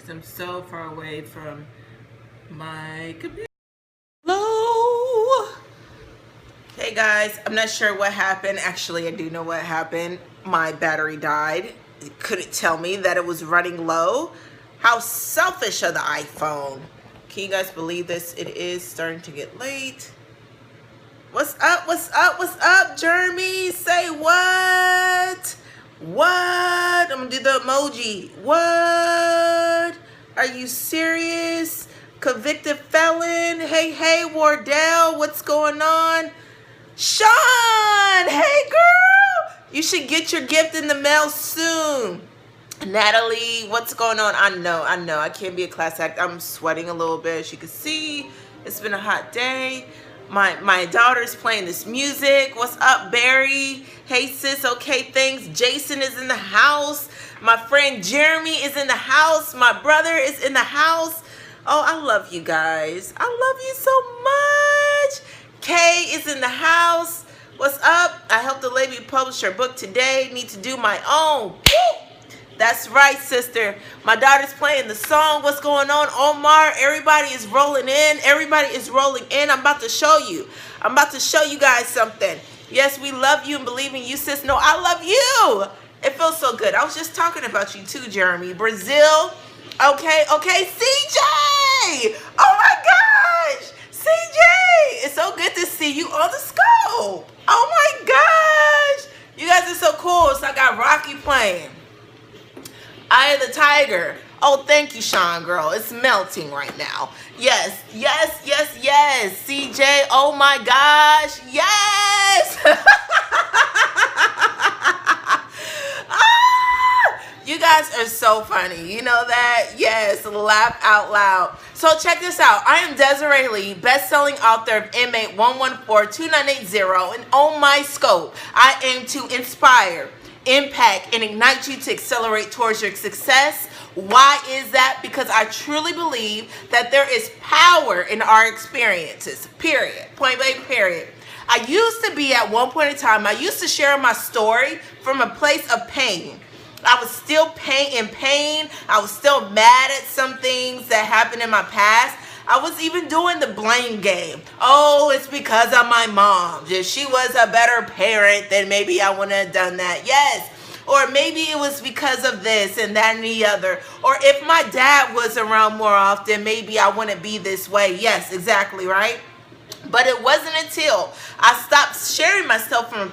because I'm so far away from my computer. Hello. Hey guys, I'm not sure what happened. Actually, I do know what happened. My battery died. It couldn't tell me that it was running low. How selfish of the iPhone. Can you guys believe this? It is starting to get late. What's up? What's up? What's up, Jeremy? Say what? What? I'm gonna do the emoji. What? Are you serious? Convicted felon? Hey, Wardell, what's going on? Sean! Hey, girl! You should get your gift in the mail soon. Natalie, what's going on? I know. I can't be a class act. I'm sweating a little bit. As you can see, it's been a hot day. My daughter's playing this music. What's up, Barry? Hey, sis. Okay, thanks. Jason is in the house. My friend Jeremy is in the house. My brother is in the house. Oh, I love you guys. I love you so much. Kay is in the house. What's up? I helped the lady publish her book today. Need to do my own. Woo! That's right, sister. My daughter's playing the song. What's going on, Omar? Everybody is rolling in. Everybody is rolling in. I'm about to show you. I'm about to show you guys something. Yes, we love you and believe in you, sis. No, I love you. It feels so good. I was just talking about you too, Jeremy. Brazil. Okay. CJ. Oh my gosh. CJ. It's so good to see you on the scope. Oh my gosh. You guys are so cool. So I got Rocky playing. Eye of the Tiger. Oh, thank you, Sean, girl. It's melting right now. Yes. CJ, oh my gosh. Yes. You guys are so funny. You know that? Yes, laugh out loud. So check this out. I am Desiree Lee, best-selling author of M8 1142980, and on my scope, I aim to inspire, impact, and ignite you to accelerate towards your success. Why is that? Because I truly believe that there is power in our experiences, period. Point blank, period. I used to be at one point in time, I used to share my story from a place of pain. I was still in pain. I was still mad at some things that happened in my past. I was even doing the blame game. Oh, it's because of my mom. If she was a better parent, then maybe I wouldn't have done that. Yes. Or maybe it was because of this and that and the other. Or if my dad was around more often, maybe I wouldn't be this way. Yes, exactly, right? But it wasn't until I stopped sharing my story from a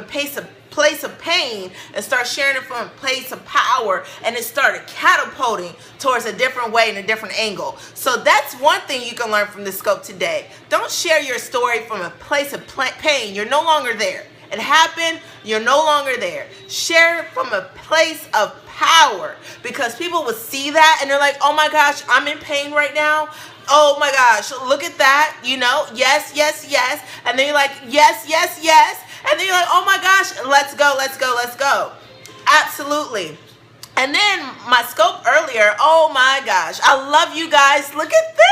place of pain and start sharing it from a place of power, and it started catapulting towards a different way and a different angle. So that's one thing you can learn from the scope today. Don't share your story from a place of pain. You're no longer there. It happened. You're no longer there. Share it from a place of power, because people will see that and they're like, oh my gosh, I'm in pain right now. Oh my gosh, look at that. You know, yes. And then you're like, yes. And then you're like, oh my gosh, let's go. Absolutely. And then my scope earlier, oh my gosh, I love you guys. Look at this.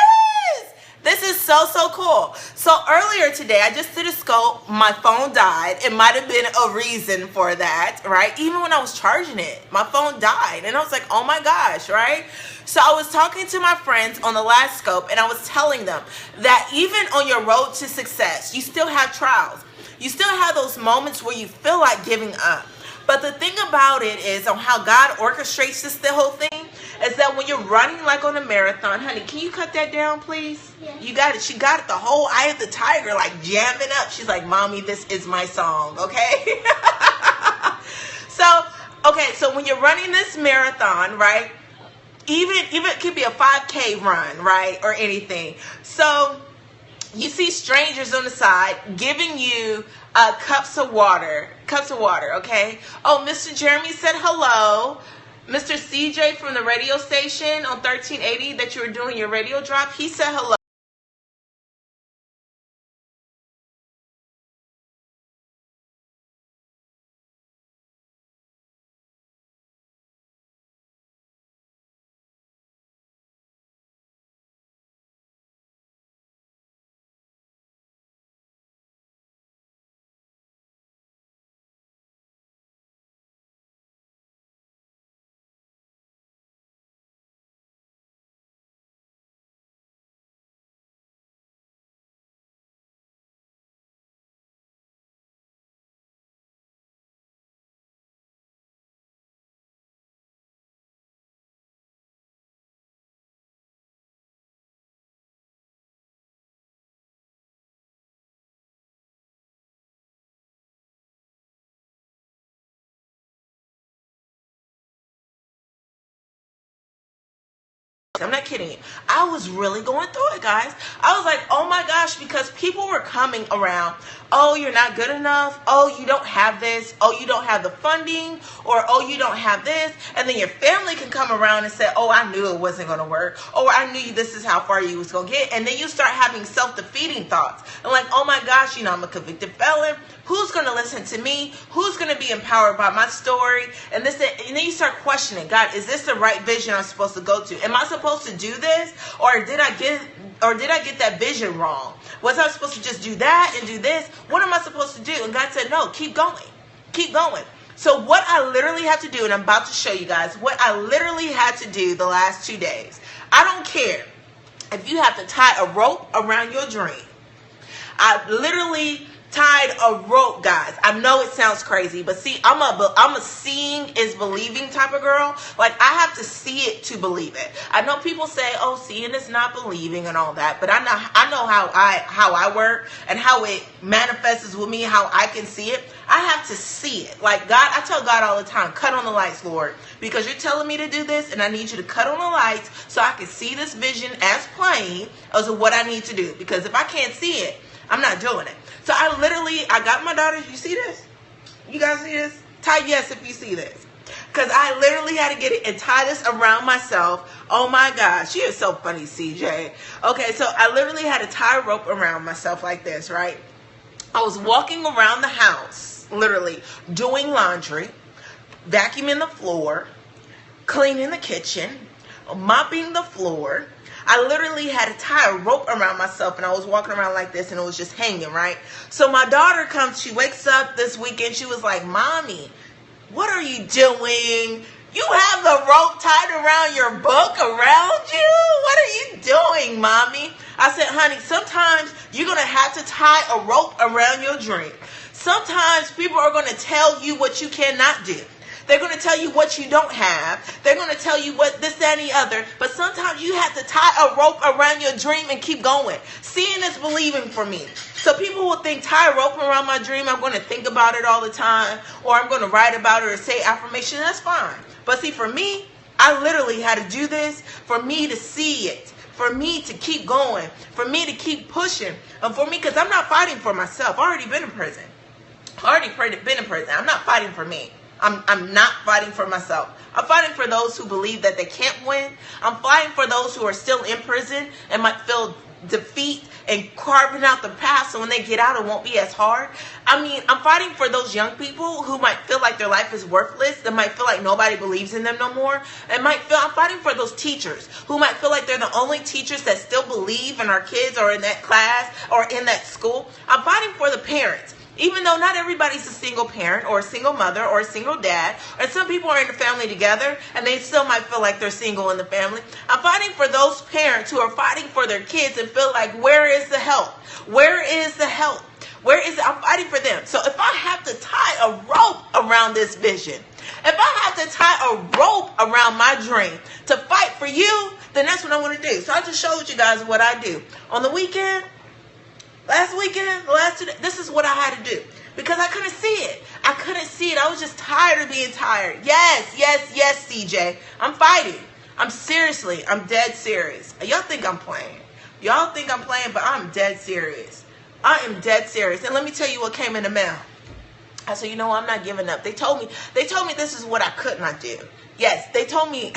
This is so cool. So earlier today, I just did a scope. My phone died. It might have been a reason for that, right? Even when I was charging it, my phone died. And I was like, oh my gosh, right? So I was talking to my friends on the last scope, and I was telling them that even on your road to success, you still have trials. You still have those moments where you feel like giving up. But the thing about it is on how God orchestrates the whole thing is that when you're running like on a marathon, honey, can you cut that down, please? Yeah. You got it. She got it. The whole Eye of the Tiger, like jamming up. She's like, mommy, this is my song, okay? So when you're running this marathon, right? Even it could be a 5K run, right? Or anything. So you see strangers on the side giving you cups of water, okay? Oh, Mr. Jeremy said hello. Mr. CJ from the radio station on 1380 that you were doing your radio drop, he said hello. I'm not kidding you. I was really going through it, guys. I was like, oh my gosh, because people were coming around. Oh, you're not good enough. Oh, you don't have this. Oh, you don't have the funding. Or, oh, you don't have this. And then your family can come around and say, oh, I knew it wasn't going to work. Oh, I knew this is how far you was going to get. And then you start having self-defeating thoughts. And like, oh my gosh, you know, I'm a convicted felon. Who's going to listen to me? Who's going to be empowered by my story? And this, and then you start questioning, God, is this the right vision I'm supposed to go to? Am I supposed to do this? Or did I get that vision wrong? Was I supposed to just do that and do this? What am I supposed to do? And God said, no, keep going. Keep going. So what I literally had to do, and I'm about to show you guys, what I literally had to do the last 2 days. I don't care if you have to tie a rope around your dream. I literally tied a rope, guys. I know it sounds crazy, but see, I'm a seeing is believing type of girl. Like, I have to see it to believe it. I know people say, oh, seeing is not believing and all that, but I know how I work and how it manifests with me, how I can see it. I have to see it. Like, God, I tell God all the time, cut on the lights, Lord, because you're telling me to do this, and I need you to cut on the lights so I can see this vision as plain as to what I need to do. Because if I can't see it, I'm not doing it. So I got my daughter. You see this? You guys see this? Type yes if you see this. Because I literally had to get it and tie this around myself. Oh my gosh. She is so funny, CJ. Okay, so I literally had to tie a rope around myself like this, right? I was walking around the house, literally doing laundry, vacuuming the floor, cleaning the kitchen, mopping the floor. I literally had to tie a rope around myself, and I was walking around like this, and it was just hanging, right? So my daughter comes, she wakes up this weekend, she was like, Mommy, what are you doing? You have the rope tied around your book around you? What are you doing, Mommy? I said, honey, sometimes you're going to have to tie a rope around your dream. Sometimes people are going to tell you what you cannot do. They're going to tell you what you don't have. They're going to tell you what this, that, and the other. But sometimes you have to tie a rope around your dream and keep going. Seeing is believing for me. So people will think, tie a rope around my dream, I'm going to think about it all the time. Or I'm going to write about it or say affirmation. That's fine. But see, for me, I literally had to do this for me to see it. For me to keep going. For me to keep pushing. And for me, because I'm not fighting for myself. I've already been in prison. I'm not fighting for me. I'm not fighting for myself. I'm fighting for those who believe that they can't win. I'm fighting for those who are still in prison and might feel defeat and carving out the path so when they get out it won't be as hard. I mean, I'm fighting for those young people who might feel like their life is worthless. They might feel like nobody believes in them no more. I'm fighting for those teachers who might feel like they're the only teachers that still believe in our kids or in that class or in that school. I'm fighting for the parents. Even though not everybody's a single parent or a single mother or a single dad, or some people are in the family together and they still might feel like they're single in the family. I'm fighting for those parents who are fighting for their kids and feel like, where is the help? Where is the help? Where is it? I'm fighting for them. So if I have to tie a rope around this vision, if I have to tie a rope around my dream to fight for you, then that's what I want to do. So I just showed you guys what I do. On the weekend, last weekend, the last 2 days, this is what I had to do. Because I couldn't see it. I couldn't see it. I was just tired of being tired. Yes, CJ. I'm fighting. I'm dead serious. Y'all think I'm playing. Y'all think I'm playing, but I'm dead serious. I am dead serious. And let me tell you what came in the mail. I said, you know what? I'm not giving up. They told me this is what I could not do. Yes, they told me.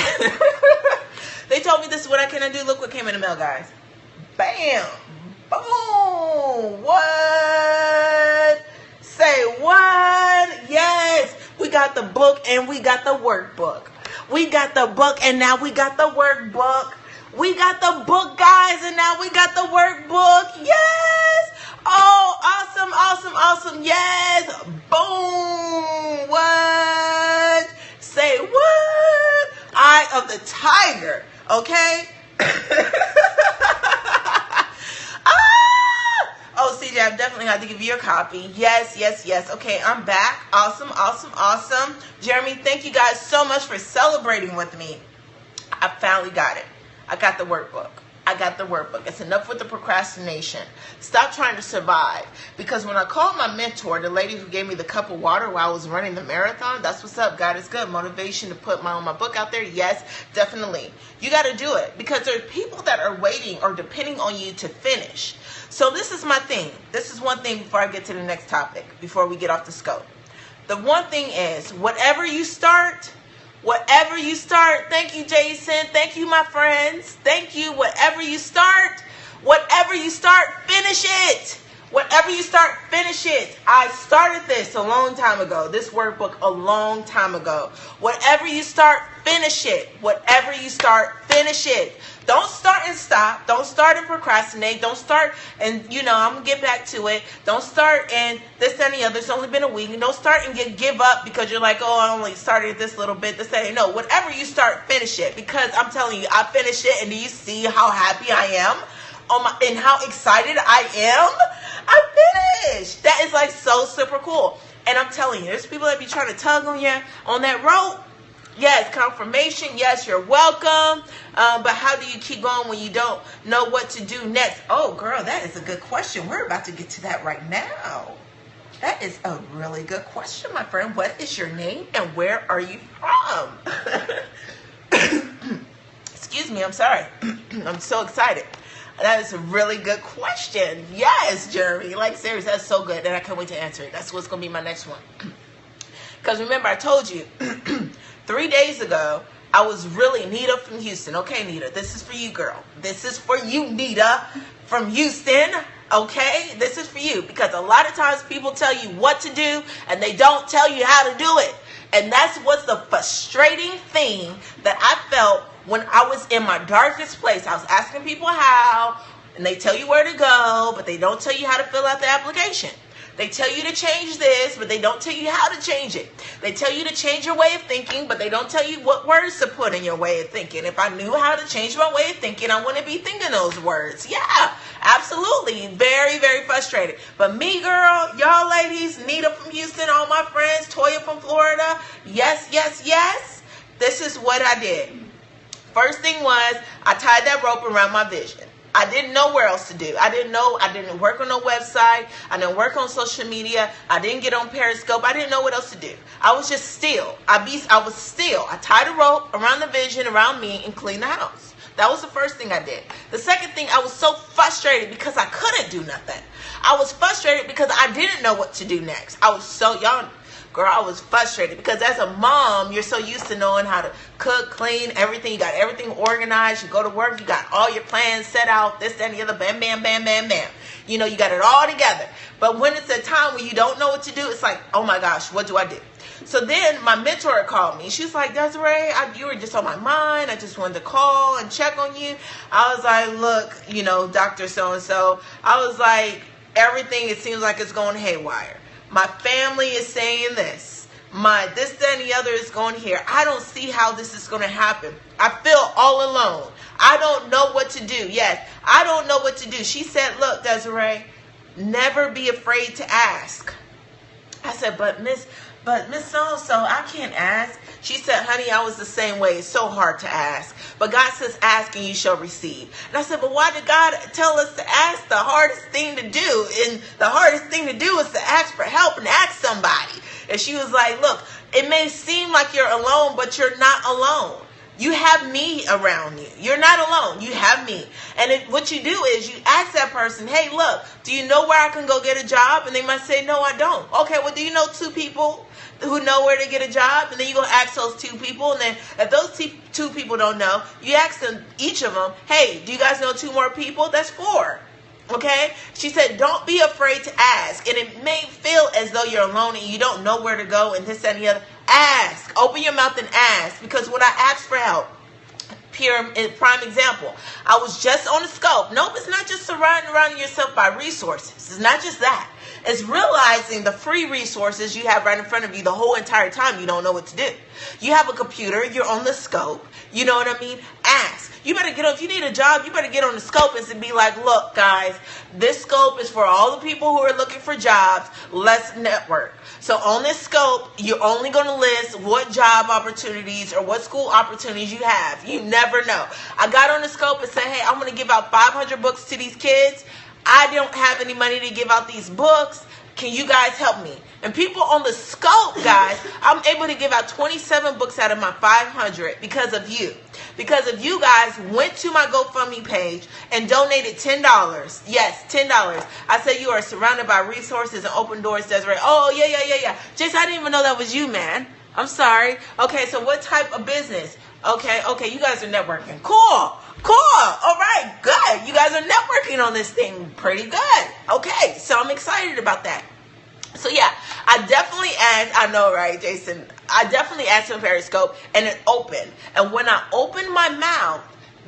They told me this is what I cannot do. Look what came in the mail, guys. Bam. Boom. What? Say what? Yes. We got the book and we got the workbook. We got the book and now we got the workbook. We got the book, guys, and now we got the workbook. Yes. Oh, awesome. Yes. Boom. What? Say what? Eye of the tiger. Okay. Oh, CJ, I definitely have to give you a copy. Yes. Okay, I'm back. Awesome. Jeremy, thank you guys so much for celebrating with me. I finally got it. I got the workbook. I got the workbook. It's enough with the procrastination. Stop trying to survive. Because when I called my mentor, the lady who gave me the cup of water while I was running the marathon, that's what's up. God is good. Motivation to put my book out there. Yes, definitely. You got to do it because there are people that are waiting or depending on you to finish. So this is my thing. This is one thing before I get to the next topic, before we get off the scope. The one thing is, whatever you start, thank you, Jason. Thank you, my friends. Thank you. Whatever you start, finish it. Whatever you start, finish it. I started this a long time ago. This workbook a long time ago. Whatever you start, finish it. Whatever you start, finish it. Don't start and stop. Don't start and procrastinate. Don't start and, I'm going to get back to it. Don't start and this and the other. It's only been a week. And don't start and give up because you're like, oh, I only started this little bit. This and no. Whatever you start, finish it. Because I'm telling you, I finished it. And do you see how happy I am? And how excited I am? I finished. That is like so super cool. And I'm telling you, there's people that be trying to tug on you on that rope. Yes, confirmation. Yes, you're welcome. But how do you keep going when you don't know what to do next? Oh, girl, that is a good question. We're about to get to that right now. That is a really good question, my friend. What is your name and where are you from? Excuse me. I'm sorry. I'm so excited. That is a really good question. Yes, Jeremy. Like, seriously, that's so good. And I can't wait to answer it. That's what's going to be my next one. Because remember, I told you 3 days ago, I was really Nita from Houston. Okay, Nita, this is for you, girl. This is for you, Nita from Houston. Okay, this is for you. Because a lot of times people tell you what to do and they don't tell you how to do it. And that's what's the frustrating thing that I felt when I was in my darkest place. I was asking people how, and they tell you where to go, but they don't tell you how to fill out the application. They tell you to change this, but they don't tell you how to change it. They tell you to change your way of thinking, but they don't tell you what words to put in your way of thinking. If I knew how to change my way of thinking, I wouldn't be thinking those words. Yeah, absolutely. Very, very frustrated. But me, girl, y'all ladies, Nita from Houston, all my friends, Toya from Florida. Yes, yes, yes. This is what I did. First thing was, I tied that rope around my vision. I didn't know where else to do. I didn't work on no website. I didn't work on social media. I didn't get on Periscope. I didn't know what else to do. I was just still. I was still. I tied a rope around the vision, around me, and cleaned the house. That was the first thing I did. The second thing, I was so frustrated because I couldn't do nothing. I was frustrated because I didn't know what to do next. I was so young. Girl, I was frustrated because as a mom, you're so used to knowing how to cook, clean, everything. You got everything organized. You go to work. You got all your plans set out, this, that, and the other. Bam, bam, bam, bam, bam. You got it all together. But when it's a time when you don't know what to do, it's like, oh my gosh, what do I do? So then my mentor called me. She's like, Desiree, you were just on my mind. I just wanted to call and check on you. I was like, look, Dr. So-and-so. I was like, everything, it seems like it's going haywire. My family is saying this. This, that, and the other is going here. I don't see how this is going to happen. I feel all alone. I don't know what to do. Yes, I don't know what to do. She said, look, Desiree, never be afraid to ask. I said, but Miss So-and-so, I can't ask. She said, honey, I was the same way. It's so hard to ask. But God says, ask and you shall receive. And I said, but why did God tell us to ask? The hardest thing to do, and the hardest thing to do is to ask for help and ask somebody. And she was like, look, it may seem like you're alone, but you're not alone. You have me around you. You're not alone. You have me. And what you do is you ask that person, hey, look, do you know where I can go get a job? And they might say, no, I don't. Okay, well, do you know 2 people who know where to get a job? And then you go ask those 2 people. And then if those 2 people don't know, you ask them, each of them, hey, do you guys know 2 more people? That's 4. Okay? She said, don't be afraid to ask. And it may feel as though you're alone and you don't know where to go and this and the other. Ask. Open your mouth and ask. Because when I asked for help, prime example, I was just on the scope. Nope, it's not just surrounding yourself by resources. It's not just that. It's realizing the free resources you have right in front of you the whole entire time you don't know what to do. You have a computer, you're on the scope, you know what I mean? ask. You better get on, if you need a job, you better get on the Scopus and be like, look, guys, this scope is for all the people who are looking for jobs. Let's network. So on this scope, you're only going to list what job opportunities or what school opportunities you have. You never know. I got on the scope and said, hey, I'm going to give out 500 books to these kids. I don't have any money to give out these books. Can you guys help me? And people on the scope, guys, I'm able to give out 27 books out of my 500 because of you. Because if you guys went to my GoFundMe page and donated $10. Yes, $10. I said you are surrounded by resources and open doors, Desiree. Oh, yeah. Jason, I didn't even know that was you, man. I'm sorry. Okay, so what type of business? Okay, you guys are networking. Cool. All right, good. You guys are networking on this thing. Pretty good. Okay, so I'm excited about that. So yeah, I definitely asked, I know, right, Jason? I definitely asked him Periscope, and it opened. And when I opened my mouth,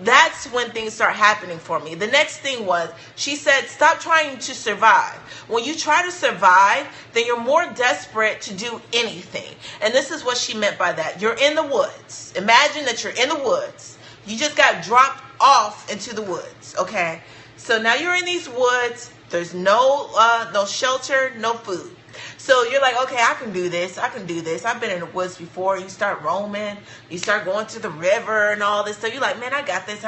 that's when things start happening for me. The next thing was, she said, stop trying to survive. When you try to survive, then you're more desperate to do anything. And this is what she meant by that. You're in the woods. Imagine that you're in the woods. You just got dropped off into the woods, okay? So now you're in these woods. There's no shelter, no food. So you're like, okay, I can do this. I've been in the woods before. You start roaming. You start going to the river and all this stuff. You're like, man, I got this.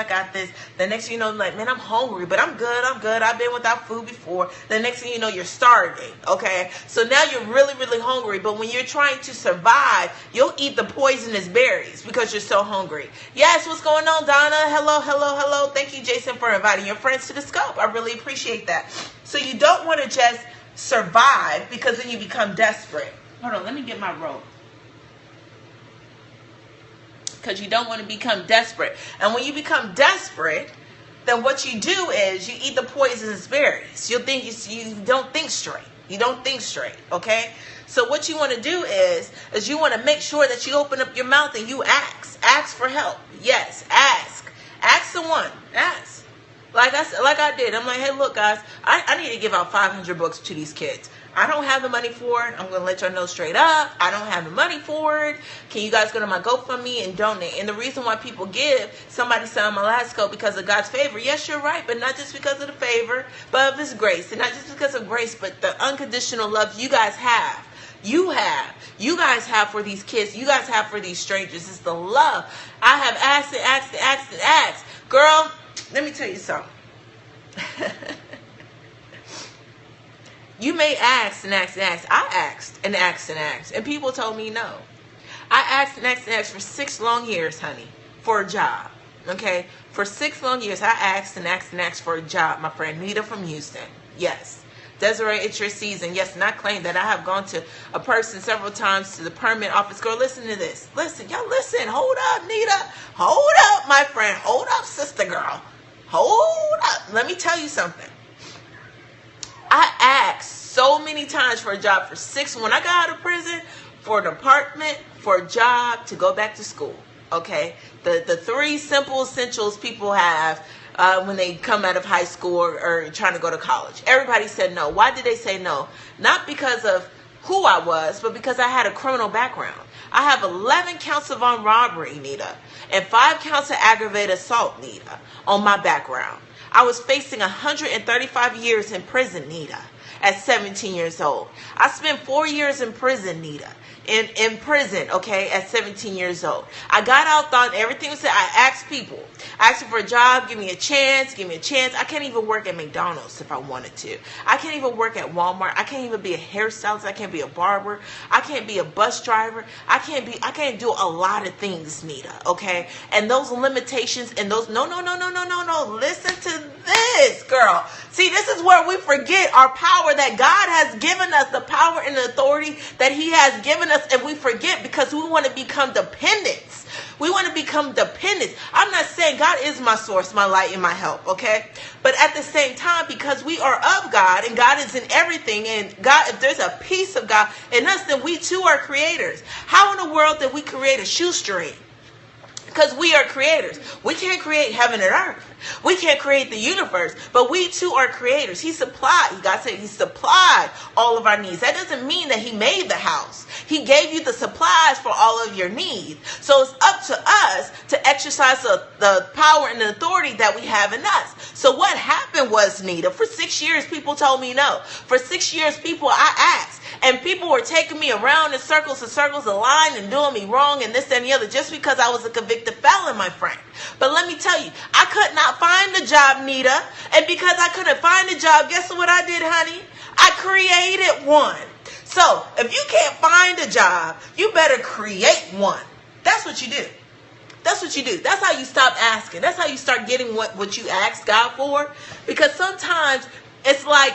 The next thing you know, like, man, I'm hungry, but I'm good. I've been without food before. The next thing you know, you're starving, okay? So now you're really, really hungry. But when you're trying to survive, you'll eat the poisonous berries because you're so hungry. Yes, what's going on, Donna? Hello. Thank you, Jason, for inviting your friends to the scope. I really appreciate that. So you don't want to just survive, because then you become desperate. Hold on, let me get my rope. Because you don't want to become desperate. And when you become desperate, then what you do is you eat the poisonous berries. You don't think straight. You don't think straight, okay? So what you want to do is you want to make sure that you open up your mouth and you ask. Ask for help. Yes, ask. Ask someone. Ask. Like I did. I'm like, hey, look, guys, I need to give out 500 books to these kids. I don't have the money for it. I'm going to let y'all know straight up. I don't have the money for it. Can you guys go to my GoFundMe and donate? And the reason why people give, somebody said on my last scope, because of God's favor. Yes, you're right, but not just because of the favor, but of his grace. And not just because of grace, but the unconditional love you guys have. You guys have for these kids. You guys have for these strangers. It's the love. I have asked. Girl, let me tell you something. You may ask and ask. I asked and asked. And people told me no. I asked and asked for 6 long years, honey, for a job. Okay? For 6 long years, I asked and asked for a job. My friend Nita from Houston. Yes. Desiree, it's your season. Yes, and I claim that I have gone to a person several times to the permit office. Girl, listen to this. Listen. Hold up, Nita. Hold up, my friend. Hold up, sister girl. Hold up. Let me tell you something. I asked so many times for a job for 6 when I got out of prison, for an apartment, for a job, to go back to school. Okay? The 3 simple essentials people have when they come out of high school or trying to go to college. Everybody said no. Why did they say no? Not because of who I was, but because I had a criminal background. I have 11 counts of armed robbery, Nita, and 5 counts of aggravated assault, Nita, on my background. I was facing 135 years in prison, Nita, at 17 years old. I spent 4 years in prison, Nita. In prison, okay, at 17 years old. I got out, thought everything was said. I asked people. I asked them for a job, give me a chance. I can't even work at McDonald's if I wanted to. I can't even work at Walmart. I can't even be a hairstylist. I can't be a barber. I can't be a bus driver. I can't do a lot of things, Nita, okay? And those limitations and those, no. Listen to this, girl. See, this is where we forget our power that God has given us, the power and the authority that he has given us. And we forget because we want to become dependents. We want to become dependent. I'm not saying God is my source, my light, and my help, okay? But at the same time, because we are of God and God is in everything, and God, if there's a piece of God in us, then we too are creators. How in the world did we create a shoestring? Because we are creators. We can't create heaven and earth. We can't create the universe, but we too are creators. He supplied, God said he supplied all of our needs. That doesn't mean that he made the house. He gave you the supplies for all of your needs. So it's up to us to exercise the power and the authority that we have in us. So what happened was, Nita, for 6 years, people told me no. For 6 years, I asked. And people were taking me around in circles and circles of lying and doing me wrong and this, that, and the other, just because I was a convicted felon, my friend. But let me tell you, I could not find a job, Nita. And because I couldn't find a job, guess what I did, honey? I created one. So if you can't find a job, you better create one. That's what you do. That's what you do. That's how you stop asking. That's how you start getting what you ask God for. Because sometimes it's like,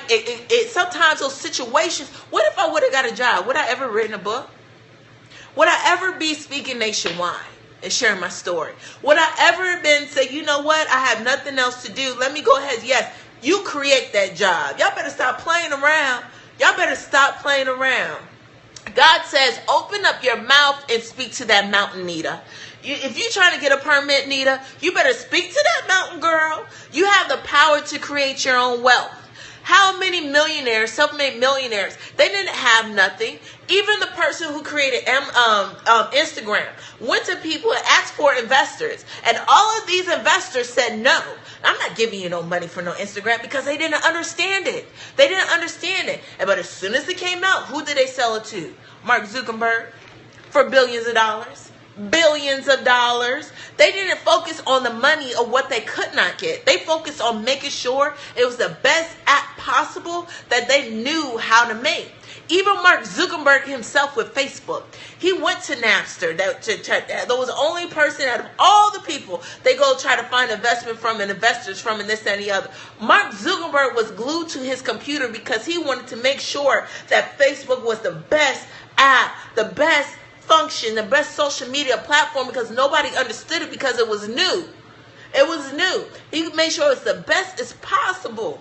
sometimes those situations, what if I would have got a job? Would I ever written a book? Would I ever be speaking nationwide and sharing my story? Would I ever been say, you know what? I have nothing else to do. Let me go ahead. Yes, you create that job. Y'all better stop playing around. Y'all better stop playing around. God says, open up your mouth and speak to that mountain, Nita. If you're trying to get a permit, Nita, you better speak to that mountain, girl. You have the power to create your own wealth. How many millionaires, self-made millionaires, they didn't have nothing. Even the person who created Instagram went to people and asked for investors. And all of these investors said, no, I'm not giving you no money for no Instagram, because they didn't understand it. They didn't understand it. But as soon as it came out, who did they sell it to? Mark Zuckerberg for billions of dollars. Billions of dollars. They didn't focus on the money of what they could not get. They focused on making sure it was the best app possible that they knew how to make. Even Mark Zuckerberg himself with Facebook, he went to Napster. That was the only person out of all the people they go try to find investment from and investors from and this and the other. Mark Zuckerberg was glued to his computer because he wanted to make sure that Facebook was the best app, the best function, the best social media platform, because nobody understood it because it was new. It was new. He made sure it's the best as possible.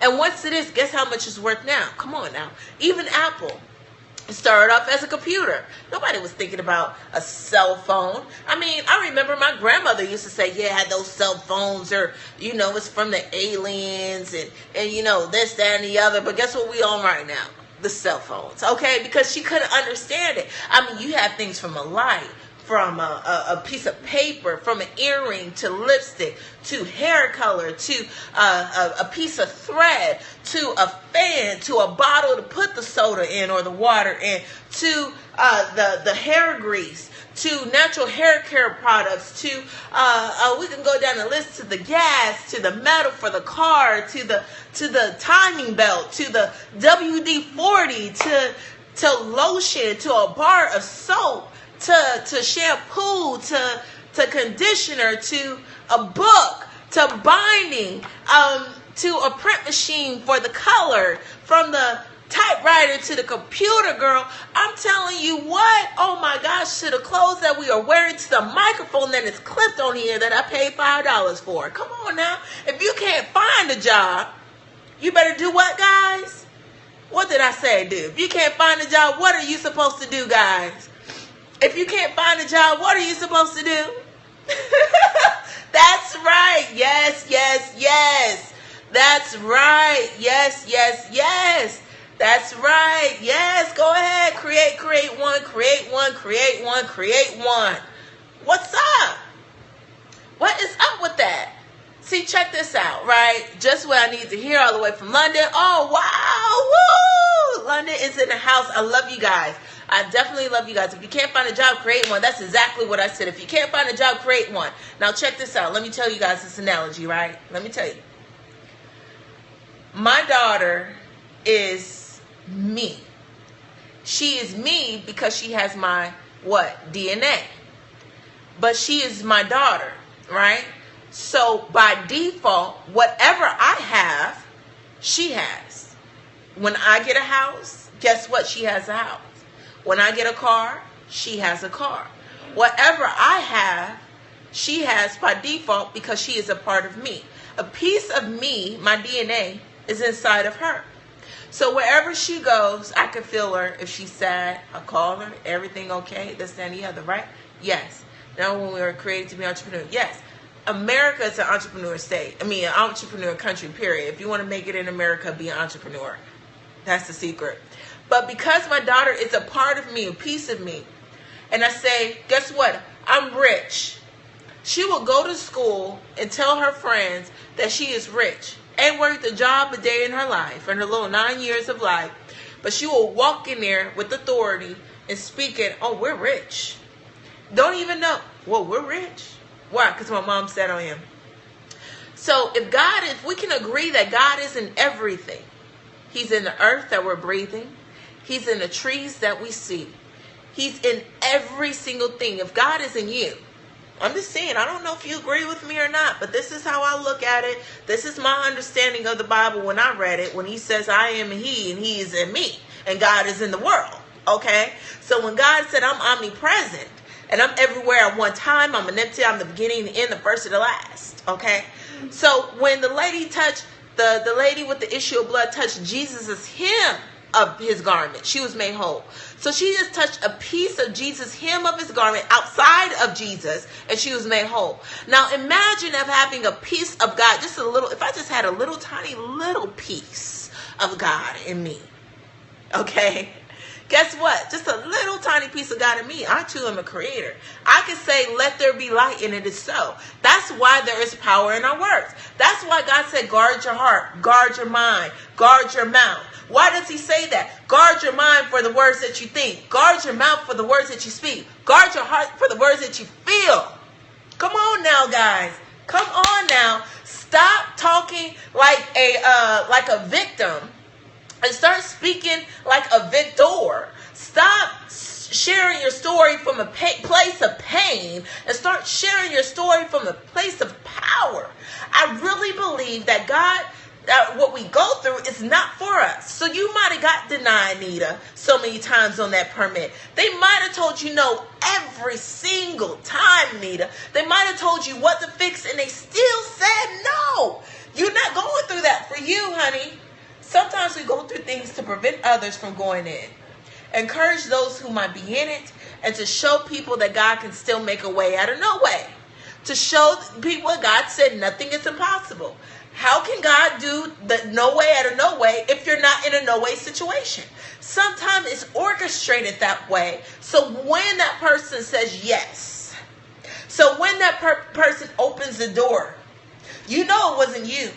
And once it is, guess how much it's worth now? Come on now. Even Apple started off as a computer. Nobody was thinking about a cell phone. I mean, I remember my grandmother used to say, yeah, those cell phones are, it's from the aliens and this, that, and the other. But guess what we on right now? The cell phones, okay? Because she couldn't understand it. I mean, you have things from a light, from a piece of paper, from an earring to lipstick, to hair color, to a piece of thread, to a fan, to a bottle to put the soda in or the water in, to the hair grease, to natural hair care products, to we can go down the list, to the gas, to the metal for the car, to the timing belt, to the WD-40, to lotion, to a bar of soap, to shampoo, to conditioner, to a book, to binding, to a print machine for the color, from the typewriter to the computer, girl. I'm telling you what, oh my gosh, to the clothes that we are wearing, to the microphone that is clipped on here that I paid $5 for. Come on now. If you can't find a job, you better do what, guys? What did I say do? If you can't find a job, what are you supposed to do, guys? If you can't find a job, what are you supposed to do? That's right. Yes, yes, yes. That's right. Yes, yes, yes. That's right. Yes, go ahead. Create one, create one, create one, create one. What's up? What is up with that? See, check this out, right? Just what I need to hear all the way from London. Oh, wow. Woo! London is in the house. I love you guys. I definitely love you guys. If you can't find a job, create one. That's exactly what I said. If you can't find a job, create one. Now, check this out. Let me tell you guys this analogy, right? Let me tell you. My daughter is me. She is me because she has my, DNA. But she is my daughter, right? So, by default, whatever I have, she has. When I get a house, guess what? She has a house. When I get a car, she has a car. Whatever I have, she has by default because she is a part of me. A piece of me, my DNA, is inside of her. So wherever she goes, I can feel her. If she's sad, I call her. Everything okay? This, that, and the other, right? Yes. Now when we were created to be entrepreneurs, yes. America is an entrepreneur state. I mean, an entrepreneur country, period. If you want to make it in America, be an entrepreneur. That's the secret. But because my daughter is a part of me, a piece of me, and I say, guess what? I'm rich. She will go to school and tell her friends that she is rich. Ain't worked a job a day in her life, in her little 9 years of life. But she will walk in there with authority and speak it, oh, we're rich. Don't even know. Well, we're rich. Why? Because my mom said I am. So if we can agree that God is in everything. He's in the earth that we're breathing. He's in the trees that we see. He's in every single thing. If God is in you, I'm just saying, I don't know if you agree with me or not, but this is how I look at it. This is my understanding of the Bible when I read it, when he says I am he and he is in me and God is in the world. Okay? So when God said I'm omnipresent and I'm everywhere at one time, I'm omnipotent, I'm the beginning, the end, the first, and the last. Okay? So when the lady touched, the lady with the issue of blood touched Jesus' hem of his garment, she was made whole. So she just touched a piece of Jesus' hem of his garment outside of Jesus, and she was made whole. Now imagine of having a piece of God, just a little, if I just had a little tiny little piece of God in me. Okay? Guess what? Just a little tiny piece of God in me. I too am a creator. I can say, let there be light, and it is so. That's why there is power in our words. That's why God said, guard your heart, guard your mind, guard your mouth. Why does he say that? Guard your mind for the words that you think. Guard your mouth for the words that you speak. Guard your heart for the words that you feel. Come on now, guys. Come on now. Stop talking like a victim and start speaking like a victor. Stop sharing your story from a place of pain and start sharing your story from a place of power. I really believe that God, what we go through is not for us. So you might have got denied, Nita, so many times on that permit. They might have told you no every single time, Nita. They might have told you what to fix and they still said no. You're not going through that for you, honey. Sometimes we go through things to prevent others from going in. Encourage those who might be in it and to show people that God can still make a way out of no way. To show people God said nothing is impossible. How can God do the no way out of no way if you're not in a no way situation? Sometimes it's orchestrated that way. So when that person says yes, so when that person opens the door, you know it wasn't you.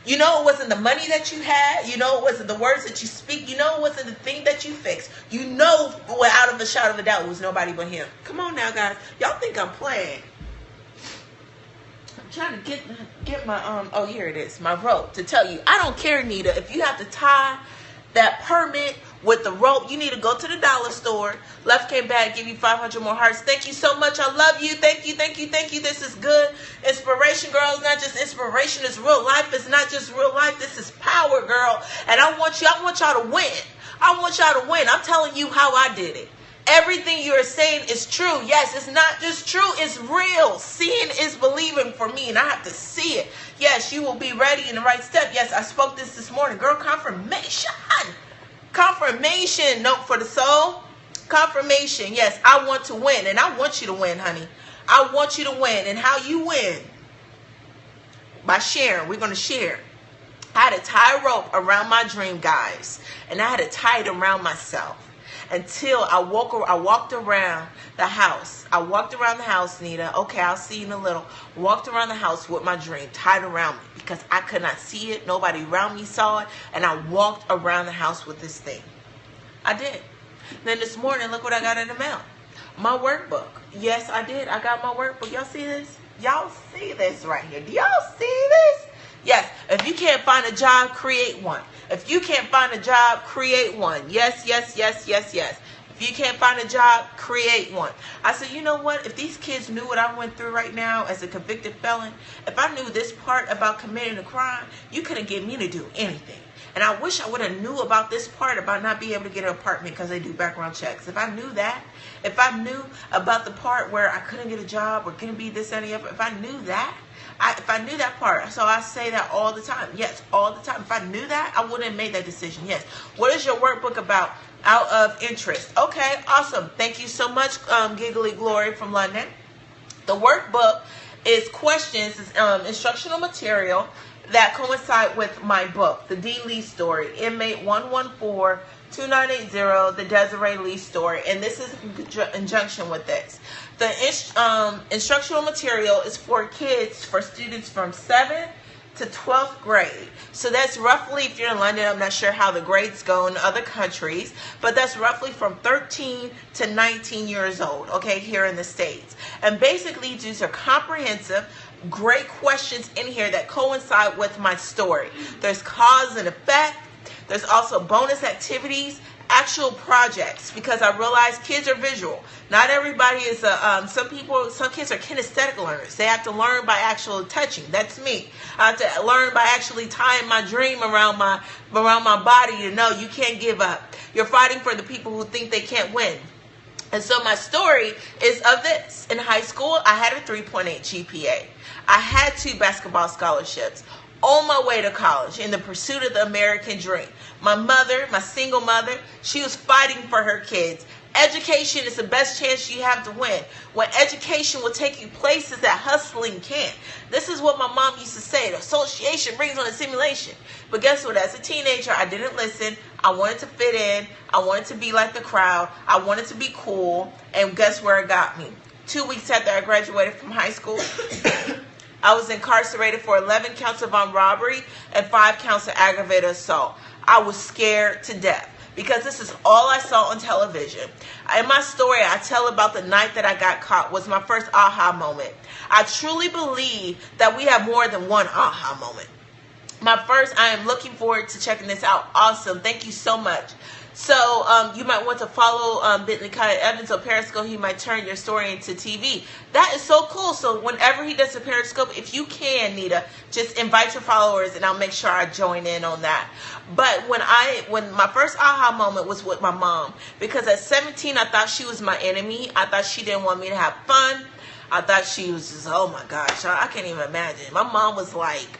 You know it wasn't the money that you had. You know it wasn't the words that you speak. You know it wasn't the thing that you fixed. You know without a shadow of a doubt it was nobody but him. Come on now, guys. Y'all think I'm playing. I'm trying to get my, oh, here it is, my rope to tell you. I don't care, Nita. If you have to tie that permit with the rope, you need to go to the dollar store. Left came back, give you 500 more hearts. Thank you so much. I love you. Thank you, thank you, thank you. This is good. Inspiration, girl. It's not just inspiration. It's real life. It's not just real life. This is power, girl. And I want y'all to win. I want y'all to win. I'm telling you how I did it. Everything you're saying is true. Yes, it's not just true. It's real. Seeing is believing for me, and I have to see it. Yes, you will be ready in the right step. Yes, I spoke this morning. Girl, confirmation. Confirmation. Note for the soul. Confirmation. Yes, I want to win, and I want you to win, honey. I want you to win. And how you win? By sharing. We're going to share. I had to tie a rope around my dream, guys, and I had to tie it around myself. Until I walked around the house. I walked around the house, Nita. Okay, I'll see you in a little. Walked around the house with my dream tied around me because I could not see it. Nobody around me saw it. And I walked around the house with this thing. I did. Then this morning, look what I got in the mail. My workbook. Yes, I did. I got my workbook. Y'all see this? Y'all see this right here? Do y'all see this? Yes. If you can't find a job, create one. If you can't find a job, create one. Yes, yes, yes, yes, yes. If you can't find a job, create one. I said, you know what? If these kids knew what I went through right now as a convicted felon, if I knew this part about committing a crime, you couldn't get me to do anything. And I wish I would have knew about this part about not being able to get an apartment because they do background checks. If I knew that, if I knew about the part where I couldn't get a job or couldn't be this, any other, if I knew that, if I knew that part, so I say that all the time. Yes, all the time. If I knew that, I wouldn't have made that decision. Yes. What is your workbook about? Out of interest. Okay, awesome. Thank you so much, Giggly Glory from London. The workbook is questions, instructional material that coincide with my book, The D. Lee Story, Inmate 114-2980, The Desiree Lee Story. And this is in conjunction with this. The instructional material is for students from 7th to 12th grade. So that's roughly, if you're in London, I'm not sure how the grades go in other countries, but that's roughly from 13 to 19 years old, okay, here in the States. And basically, these are comprehensive, great questions in here that coincide with my story. There's cause and effect. There's also bonus activities, actual projects, because I realize kids are visual. Not everybody is some kids are kinesthetic learners. They have to learn by actual touching. That's me. I have to learn by actually tying my dream around my body to know you can't give up. You're fighting for the people who think they can't win. And so my story is of this. In high school, I had a 3.8 GPA. I had 2 basketball scholarships. On my way to college in the pursuit of the American dream. My mother, my single mother, she was fighting for her kids. Education is the best chance you have to win. When education will take you places that hustling can't. This is what my mom used to say. The association brings on the simulation. But guess what? As a teenager, I didn't listen. I wanted to fit in. I wanted to be like the crowd. I wanted to be cool. And guess where it got me? 2 weeks after I graduated from high school, I was incarcerated for 11 counts of armed robbery and 5 counts of aggravated assault. I was scared to death because this is all I saw on television. In my story, I tell about the night that I got caught was my first aha moment. I truly believe that we have more than one aha moment. I am looking forward to checking this out. Awesome. Thank you so much. So you might want to follow Bentley Kyle Evans on Periscope. He might turn your story into TV. That is so cool. So whenever he does a Periscope, if you can, Nita, just invite your followers and I'll make sure I join in on that. But when my first aha moment was with my mom, because at 17 I thought she was my enemy. I thought she didn't want me to have fun. I thought she was just, oh my gosh, I can't even imagine. My mom was like,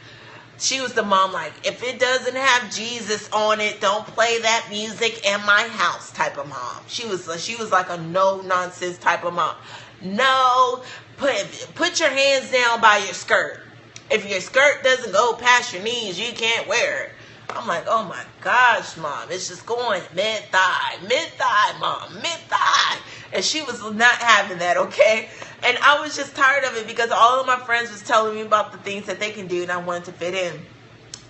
she was the mom like, if it doesn't have Jesus on it, don't play that music in my house type of mom. She was like a no nonsense type of mom. No, put your hands down by your skirt. If your skirt doesn't go past your knees, you can't wear it. I'm like, oh my gosh, mom, it's just going mid-thigh, mom, mid-thigh. And she was not having that, okay? And I was just tired of it because all of my friends was telling me about the things that they can do and I wanted to fit in.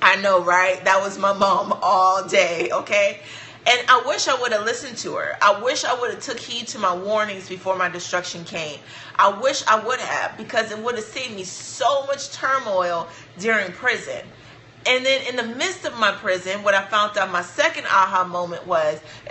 I know, right? That was my mom all day, okay? And I wish I would have listened to her. I wish I would have took heed to my warnings before my destruction came. I wish I would have, because it would have saved me so much turmoil during prison. And then in the midst of my prison, what I found out my second aha moment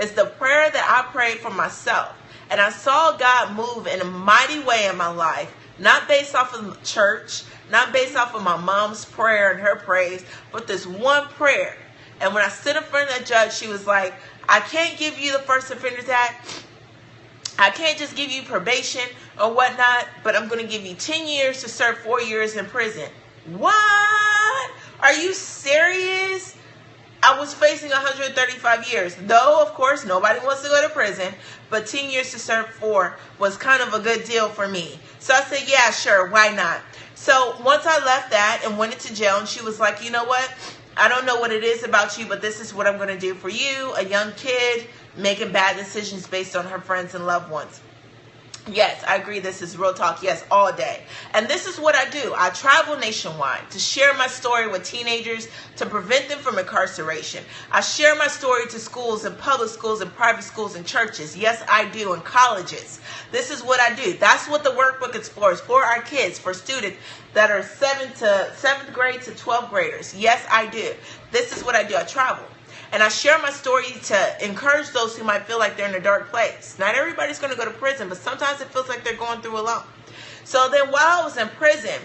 is the prayer that I prayed for myself. And I saw God move in a mighty way in my life, not based off of church, not based off of my mom's prayer and her praise, but this one prayer. And when I stood in front of that judge, she was like, I can't give you the first offender's act. I can't just give you probation or whatnot, but I'm going to give you 10 years to serve 4 years in prison. What? Are you serious? I was facing 135 years. Though, of course, nobody wants to go to prison, but 10 years to serve 4 was kind of a good deal for me. So I said, yeah, sure, why not? So once I left that and went into jail, and she was like, you know what? I don't know what it is about you, but this is what I'm going to do for you, a young kid making bad decisions based on her friends and loved ones. Yes, I agree. This is real talk. Yes, all day. And this is what I do. I travel nationwide to share my story with teenagers to prevent them from incarceration. I share my story to schools and public schools and private schools and churches. Yes, I do. And colleges. This is what I do. That's what the workbook is for. It's for our kids, for students that are 7th grade to 12th graders. Yes, I do. This is what I do. I travel. And I share my story to encourage those who might feel like they're in a dark place. Not everybody's going to go to prison, but sometimes it feels like they're going through alone. So then while I was in prison,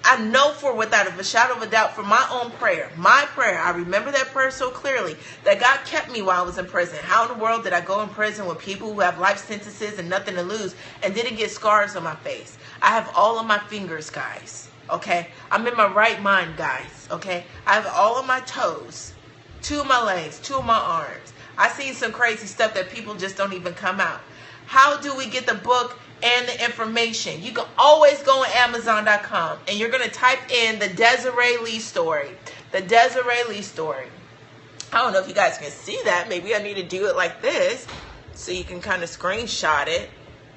I know without a shadow of a doubt from my own prayer, I remember that prayer so clearly, that God kept me while I was in prison. How in the world did I go in prison with people who have life sentences and nothing to lose and didn't get scars on my face? I have all of my fingers, guys, okay? I'm in my right mind, guys, okay? I have all of my toes. 2 of my legs, 2 of my arms. I seen some crazy stuff that people just don't even come out. How do we get the book and the information. You can always go on Amazon.com and you're going to type in the Desiree Lee story. The Desiree Lee story. I don't know if you guys can see that. Maybe I need to do it like this so you can kind of screenshot it.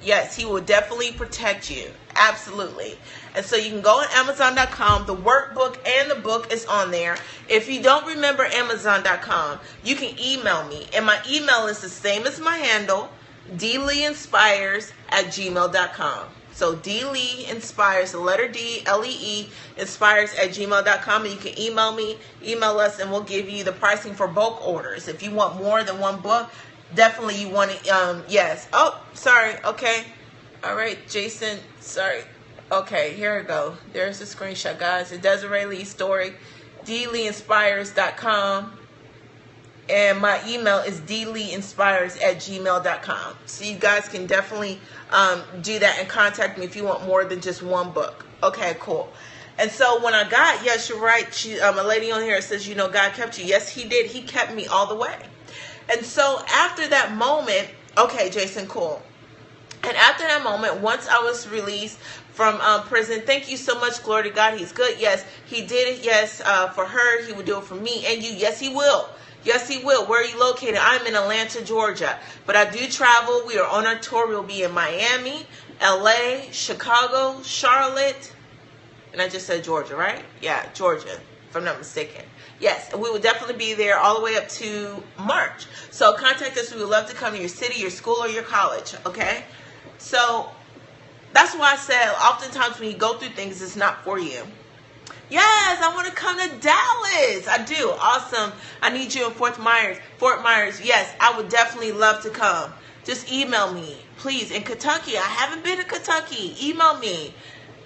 Yes, he will definitely protect you. Absolutely. And so you can go on Amazon.com. The workbook and the book is on there. If you don't remember Amazon.com, you can email me. And my email is the same as my handle, dleeinspires@gmail.com. So D-Lee Inspires, the letter D, L-E-E, inspires @gmail.com. And you can email me, email us, and we'll give you the pricing for bulk orders. If you want more than one book, definitely you want to, yes. Oh, sorry. Okay. All right, Jason. Sorry. Okay, here we go. There's the screenshot, guys. The Desiree Lee story, dleeinspires.com. And my email is dleeinspires@gmail.com. So you guys can definitely do that and contact me if you want more than just one book. Okay, cool. And so when I got, yes, you're right. A lady on here says, God kept you. Yes, he did. He kept me all the way. And so after that moment, okay, Jason, cool. And after that moment, once I was released from prison, thank you so much, glory to God, he's good. Yes, he did it. Yes, for her, he would do it for me and you. Yes, he will. Yes, he will. Where are you located? I'm in Atlanta, Georgia. But I do travel. We are on our tour. We'll be in Miami, LA, Chicago, Charlotte. And I just said Georgia, right? Yeah, Georgia, if I'm not mistaken. Yes, we will definitely be there all the way up to March. So contact us. We would love to come to your city, your school, or your college, okay? So that's why I said oftentimes when you go through things, it's not for you. Yes, I want to come to Dallas. I do. Awesome. I need you in Fort Myers. Yes, I would definitely love to come. Just email me, please. In Kentucky, I haven't been to Kentucky. Email me.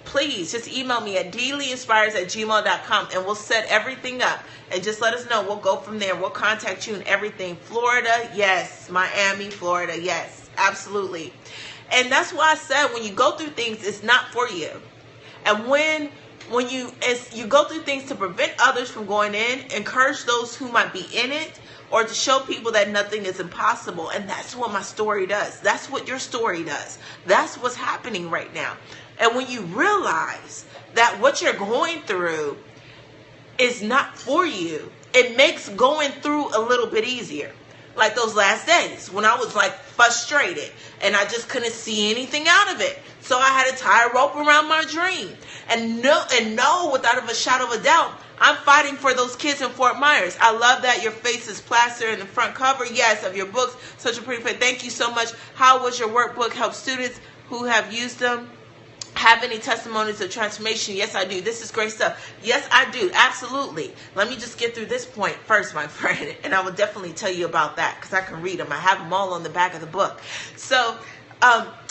Please, just email me at dleeinspires@gmail.com and we'll set everything up. And just let us know. We'll go from there. We'll contact you and everything. Florida, yes. Miami, Florida, yes. Absolutely. And that's why I said when you go through things, it's not for you. And when you go through things to prevent others from going in, encourage those who might be in it, or to show people that nothing is impossible. And that's what my story does. That's what your story does. That's what's happening right now. And when you realize that what you're going through is not for you, it makes going through a little bit easier. Like those last days when I was like frustrated and I just couldn't see anything out of it. So I had to tie a rope around my dream and know without a shadow of a doubt, I'm fighting for those kids in Fort Myers. I love that your face is plastered in the front cover, yes, of your books. Such a pretty face. Thank you so much. How was your workbook help students who have used them? Have any testimonies of transformation? Yes, I do. This is great stuff. Yes, I do. Absolutely. Let me just get through this point first, my friend, and I will definitely tell you about that because I can read them. I have them all on the back of the book. So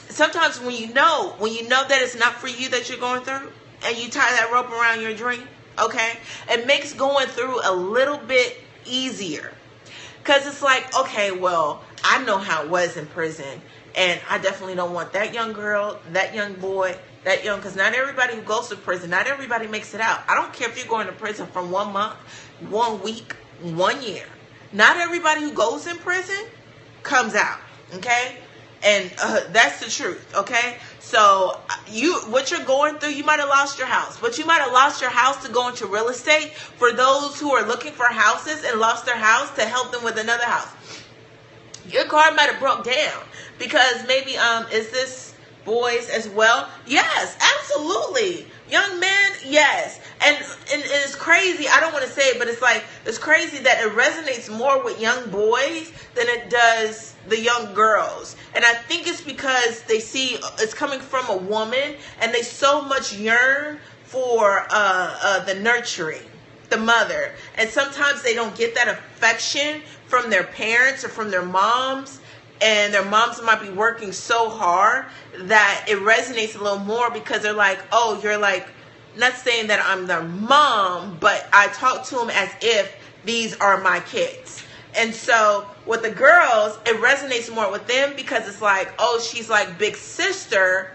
sometimes when you know that it's not for you that you're going through and you tie that rope around your dream, okay, it makes going through a little bit easier because it's like, okay, well, I know how it was in prison. And I definitely don't want that young girl, that young boy, because not everybody who goes to prison, not everybody makes it out. I don't care if you're going to prison from 1 month, 1 week, 1 year. Not everybody who goes in prison comes out, okay? And that's the truth, okay? So what you're going through, you might have lost your house, but you might have lost your house to go into real estate for those who are looking for houses and lost their house to help them with another house. Your car might have broke down because maybe, is this boys as well? Yes, absolutely. Young men, yes. And it's crazy. I don't want to say it, but it's crazy that it resonates more with young boys than it does the young girls. And I think it's because they see it's coming from a woman and they so much yearn for the nurturing, the mother. And sometimes they don't get that affection from their parents or from their moms, and their moms might be working so hard that it resonates a little more because they're like, oh, you're like, not saying that I'm their mom, but I talk to them as if these are my kids. And so with the girls, it resonates more with them because it's like, oh, she's like big sister,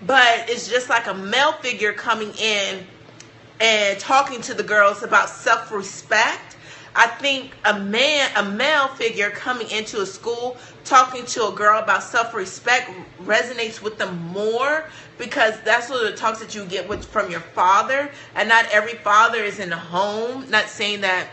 but it's just like a male figure coming in and talking to the girls about self-respect. I think a male figure coming into a school talking to a girl about self-respect resonates with them more, because that's what the talks that you get from your father. And not every father is in the home. Not saying that,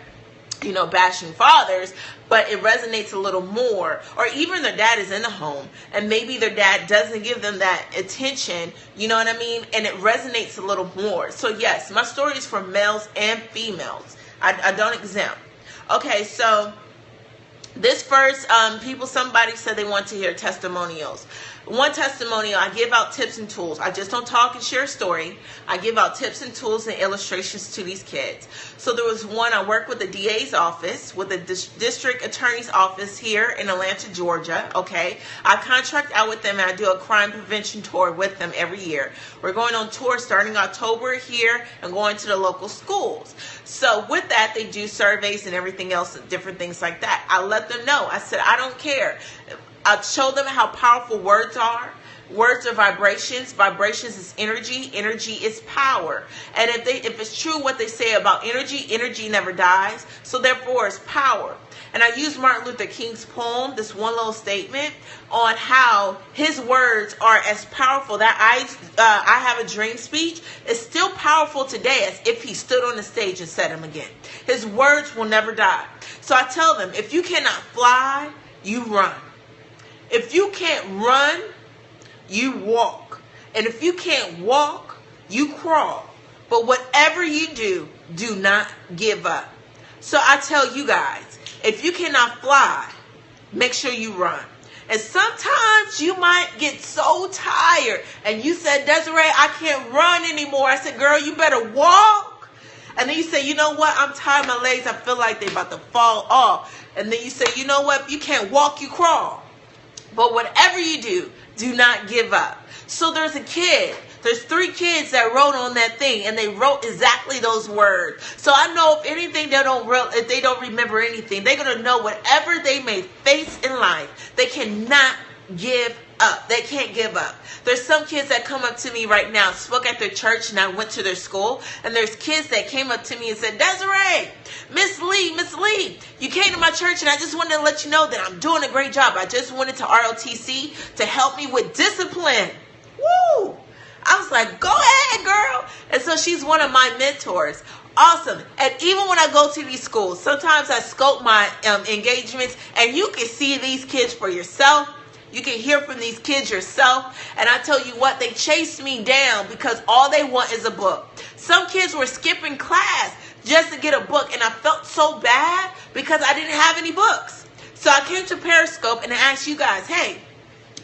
bashing fathers, but it resonates a little more. Or even their dad is in the home and maybe their dad doesn't give them that attention, you know what I mean? And it resonates a little more. So yes, my story is for males and females. I don't exempt. Okay, so this first, somebody said they want to hear testimonials. One testimonial, I give out tips and tools. I just don't talk and share a story. I give out tips and tools and illustrations to these kids. So there was one, I work with the DA's office, with the district attorney's office here in Atlanta, Georgia. Okay, I contract out with them and I do a crime prevention tour with them every year. We're going on tour starting October here and going to the local schools. So with that, they do surveys and everything else, different things like that. I let them know. I said, I don't care. I show them how powerful words are. Words are vibrations. Vibrations is energy. Energy is power. And if it's true what they say about energy, energy never dies. So therefore, it's power. And I use Martin Luther King's poem, this one little statement, on how his words are as powerful. That I have a dream speech is still powerful today as if he stood on the stage and said them again. His words will never die. So I tell them, if you cannot fly, you run. If you can't run, you walk. And if you can't walk, you crawl. But whatever you do, do not give up. So I tell you guys, if you cannot fly, make sure you run. And sometimes you might get so tired. And you said, Desiree, I can't run anymore. I said, girl, you better walk. And then you say, you know what? I'm tired of my legs. I feel like they're about to fall off. And then you say, you know what? If you can't walk, you crawl. But whatever you do, do not give up. So there's 3 kids that wrote on that thing, and they wrote exactly those words. So I know if anything, if they don't remember anything, they're going to know whatever they may face in life, they cannot give up. They can't give up. There's some kids that come up to me right now, spoke at their church, and I went to their school, and there's kids that came up to me and said, Desiree, Miss Lee, you came to my church, and I just wanted to let you know that I'm doing a great job. I just went into ROTC to help me with discipline. Woo! I was like, go ahead, girl. And so she's one of my mentors. Awesome. And even when I go to these schools, sometimes I scope my engagements, and you can see these kids for yourself. You can hear from these kids yourself. And I tell you what, they chase me down because all they want is a book. Some kids were skipping class just to get a book. And I felt so bad because I didn't have any books. So I came to Periscope and I asked you guys, hey,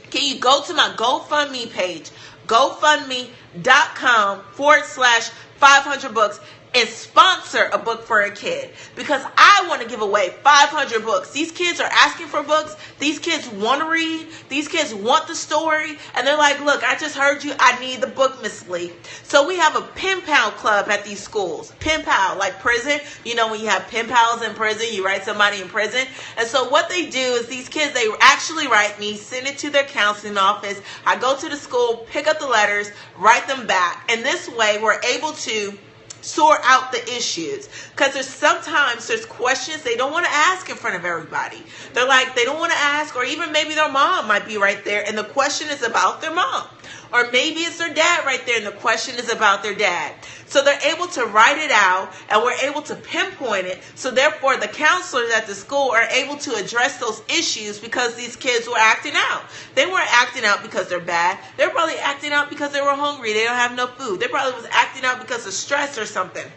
can you go to my GoFundMe page, GoFundMe.com/500 books, and sponsor a book for a kid, because I want to give away 500 books. These kids are asking for books. These kids want to read. These kids want the story. And they're like, look, I just heard you. I need the book, Miss Lee. So we have a pen pal club at these schools. Pen pal, like prison. You know, when you have pen pals in prison, you write somebody in prison. And so what they do is these kids, they actually write me, send it to their counseling office. I go to the school, pick up the letters, write them back. And this way we're able to sort out the issues, because there's questions they don't want to ask in front of everybody. They're like, they don't want to ask, or even maybe their mom might be right there and the question is about their mom, or maybe it's their dad right there and the question is about their dad. So they're able to write it out and we're able to pinpoint it. So therefore the counselors at the school are able to address those issues, because these kids were acting out. They weren't acting out because they're bad. They're probably acting out because they were hungry. They don't have no food. They probably was acting out because of stress or something.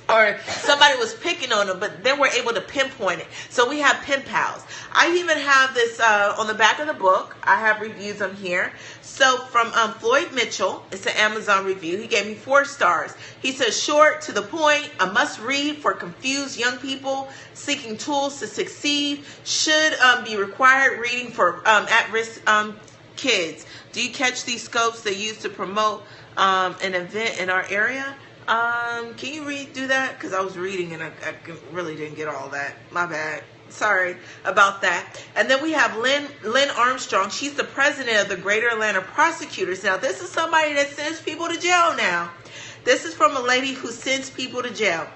Or somebody was picking on them, but then we're able to pinpoint it. So we have pen pals. I even have this on the back of the book. I have reviews on here. So from Floyd Mitchell, it's an Amazon review. He gave me 4 stars. He says, short, to the point, a must read for confused young people seeking tools to succeed. Should be required reading for at-risk kids. Do you catch these scopes they use to promote an event in our area? Can you redo that? Because I was reading and I really didn't get all that. My bad. Sorry about that. And then we have Lynn Armstrong. She's the president of the Greater Atlanta Prosecutors. Now, this is somebody that sends people to jail now. This is from a lady who sends people to jail.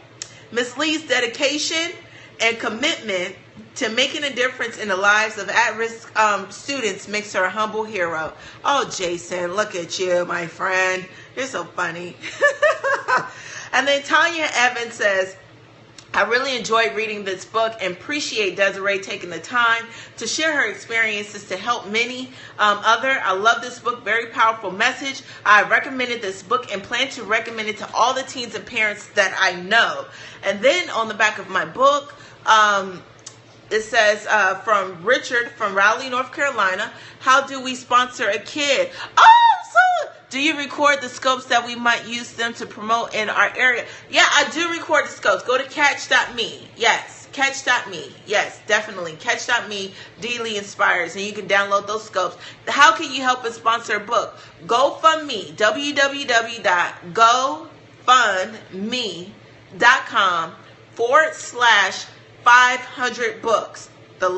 Miss Lee's dedication and commitment to making a difference in the lives of at-risk students makes her a humble hero. Oh, Jason, look at you, my friend. You're so funny. And then Tanya Evans says, I really enjoyed reading this book and appreciate Desiree taking the time to share her experiences to help many other. I love this book. Very powerful message. I recommended this book and plan to recommend it to all the teens and parents that I know. And then on the back of my book, it says from Richard from Raleigh, North Carolina, how do we sponsor a kid? Oh, so do you record the scopes that we might use them to promote in our area? Yeah, I do record the scopes. Go to catch.me. Yes, catch.me. Yes, definitely. Catch.me, Dealey Inspires, and you can download those scopes. How can you help us sponsor a book? GoFundMe, www.gofundme.com/500 books. The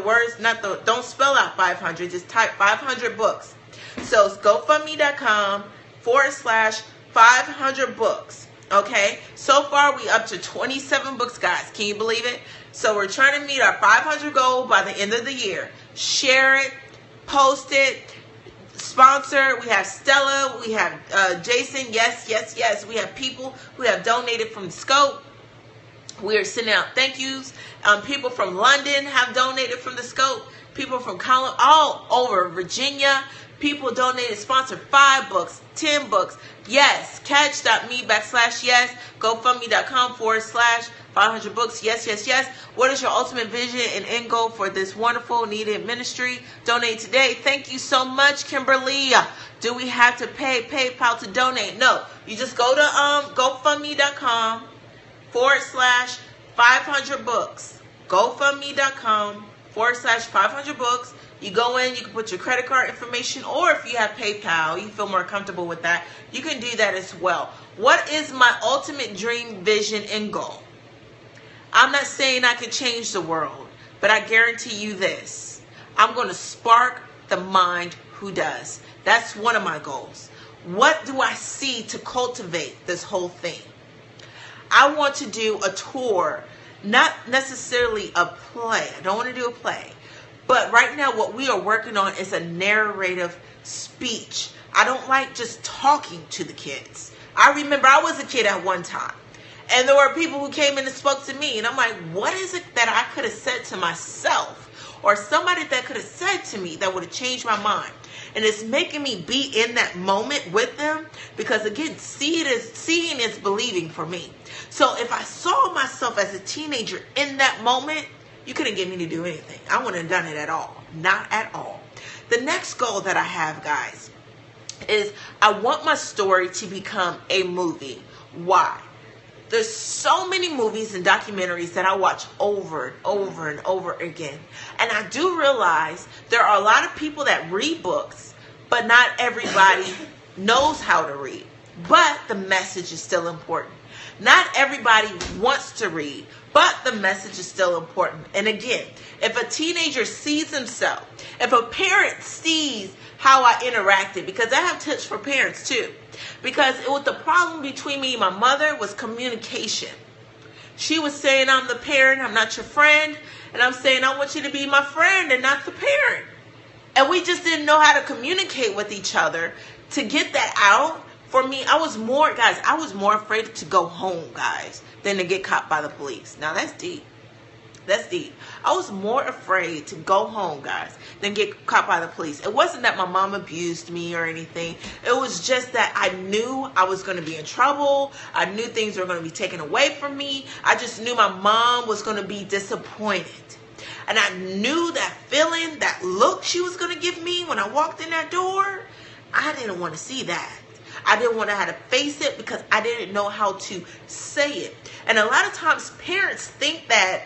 words, don't spell out 500, just type 500 books. So it's GoFundMe.com/500 books. Okay. So far we up to 27 books, guys. Can you believe it? So we're trying to meet our 500 goal by the end of the year. Share it, post it, sponsor. We have Stella. We have Jason. Yes, yes, yes. We have people who have donated from the scope. We are sending out thank yous. People from London have donated from the scope. People from all over Virginia. People donated, sponsored 5 books, 10 books. Yes. Catch.me/yes. GoFundMe.com/500 books. Yes, yes, yes. What is your ultimate vision and end goal for this wonderful, needed ministry? Donate today. Thank you so much, Kimberly. Do we have to pay PayPal to donate? No. You just go to GoFundMe.com/500 books. GoFundMe.com/500 books. You go in, you can put your credit card information, or if you have PayPal, you feel more comfortable with that, you can do that as well. What is my ultimate dream, vision, and goal? I'm not saying I could change the world, but I guarantee you this. I'm going to spark the mind who does. That's one of my goals. What do I see to cultivate this whole thing? I want to do a tour, not necessarily a play. I don't want to do a play. But right now, what we are working on is a narrative speech. I don't like just talking to the kids. I remember I was a kid at one time, and there were people who came in and spoke to me, and I'm like, what is it that I could have said to myself, or somebody that could have said to me that would have changed my mind? And it's making me be in that moment with them, because again, seeing is believing for me. So if I saw myself as a teenager in that moment, you couldn't get me to do anything. I wouldn't have done it at all. Not at all. The next goal that I have, guys, is I want my story to become a movie. Why? There's so many movies and documentaries that I watch over and over and over again. And I do realize there are a lot of people that read books, but not everybody knows how to read. But the message is still important. Not everybody wants to read, but the message is still important. And again, if a teenager sees himself, if a parent sees how I interacted, because I have tips for parents too, because the problem between me and my mother was communication. She was saying, I'm the parent, I'm not your friend. And I'm saying, I want you to be my friend and not the parent. And we just didn't know how to communicate with each other to get that out. For me, I was more afraid to go home, guys, than to get caught by the police. Now, that's deep. That's deep. I was more afraid to go home, guys, than get caught by the police. It wasn't that my mom abused me or anything. It was just that I knew I was going to be in trouble. I knew things were going to be taken away from me. I just knew my mom was going to be disappointed. And I knew that feeling, that look she was going to give me when I walked in that door. I didn't want to see that. I didn't want to have to face it because I didn't know how to say it. And a lot of times parents think that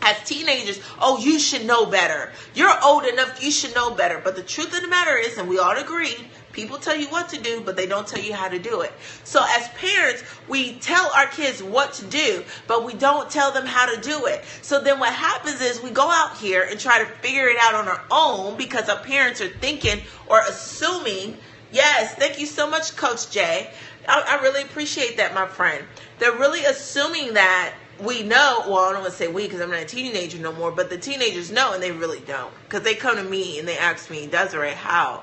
as teenagers, oh, you should know better. You're old enough, you should know better. But the truth of the matter is, and we all agree, people tell you what to do, but they don't tell you how to do it. So as parents, we tell our kids what to do, but we don't tell them how to do it. So then what happens is we go out here and try to figure it out on our own because our parents are thinking or assuming. Yes, thank you so much, Coach Jay. I really appreciate that, my friend. They're really assuming that we know, well, I don't want to say we because I'm not a teenager no more, but the teenagers know, and they really don't, because they come to me and they ask me, Desiree, how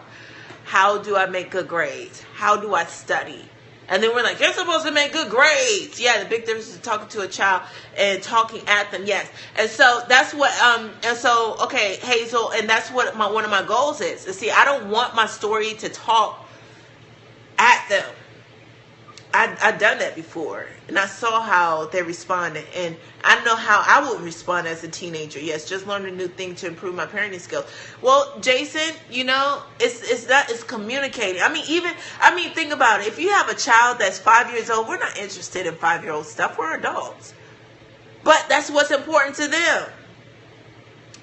do I make good grades? How do I study? And then we're like, you're supposed to make good grades. Yeah, the big difference is talking to a child and talking at them. Yes. And so that's what, okay, Hazel, and that's what one of my goals is. And see, I don't want my story to talk at them. I've done that before, and I saw how they responded, and I know how I would respond as a teenager. Yes, just learned a new thing to improve my parenting skills. Well, Jason, it's communicating. Think about it. If you have a child that's 5 years old, we're not interested in 5-year-old stuff. We're adults, but that's what's important to them.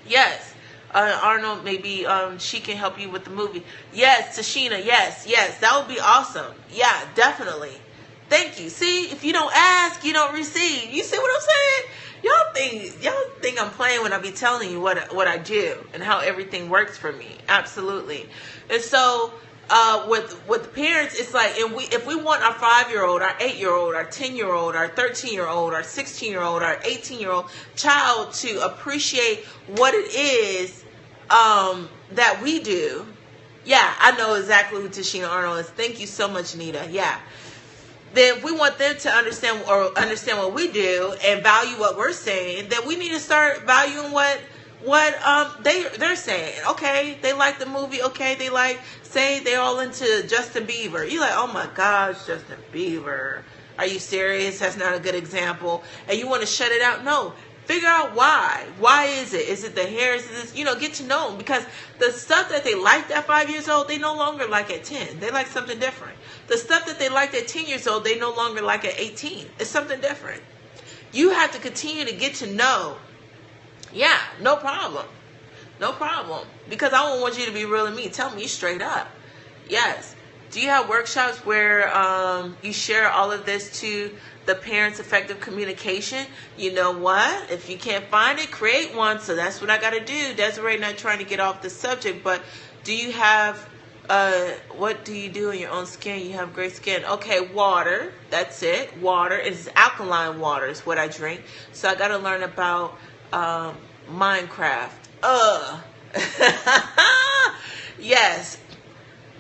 Yes. Arnold, maybe she can help you with the movie. Yes, Tashina, yes, that would be awesome. Yeah, definitely. Thank you. See, if you don't ask, you don't receive. You see what I'm saying? Y'all think I'm playing when I be telling you what I do and how everything works for me. Absolutely. And so with the parents, it's like, if we want our 5-year-old, our 8-year-old, our 10-year-old, our 13-year-old, our 16-year-old, our 18-year-old child to appreciate what it is that we do. Yeah, I know exactly who Tashina Arnold is. Thank you so much, Nita. Yeah. Then if we want them to understand what we do and value what we're saying, then we need to start valuing what they're saying. Okay, they like the movie. Okay, say they're all into Justin Bieber. You're like, oh my gosh, Justin Bieber. Are you serious? That's not a good example. And you want to shut it out? No. Figure out why. Why is it? Is it the hair? Is it this? Get to know them, because the stuff that they liked at 5 years old, they no longer like at 10. They like something different. The stuff that they liked at 10 years old, they no longer like at 18. It's something different. You have to continue to get to know. Yeah, no problem. No problem. Because I don't want you to be real to me. Tell me straight up. Yes. Do you have workshops where you share all of this to the parents' effective communication? You know what? If you can't find it, create one. So that's what I got to do. Desiree, not trying to get off the subject, but do you have, what do you do in your own skin? You have great skin. Okay, water. That's it. Water. It's alkaline water is what I drink. So I got to learn about Minecraft. Yes.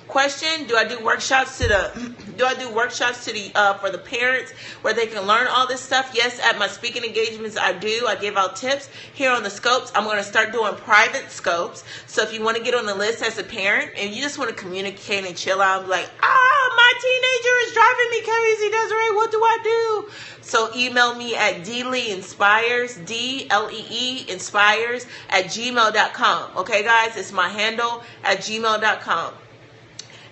Question: Do I do workshops for the parents where they can learn all this stuff? Yes, at my speaking engagements I do. I give out tips. Here on the scopes, I'm going to start doing private scopes. So if you want to get on the list as a parent and you just want to communicate and chill out, and be like, my teenager is driving me crazy, Desiree, what do I do? So email me at dleeinspires, DLEE inspires @gmail.com. Okay, guys, it's my handle at gmail.com.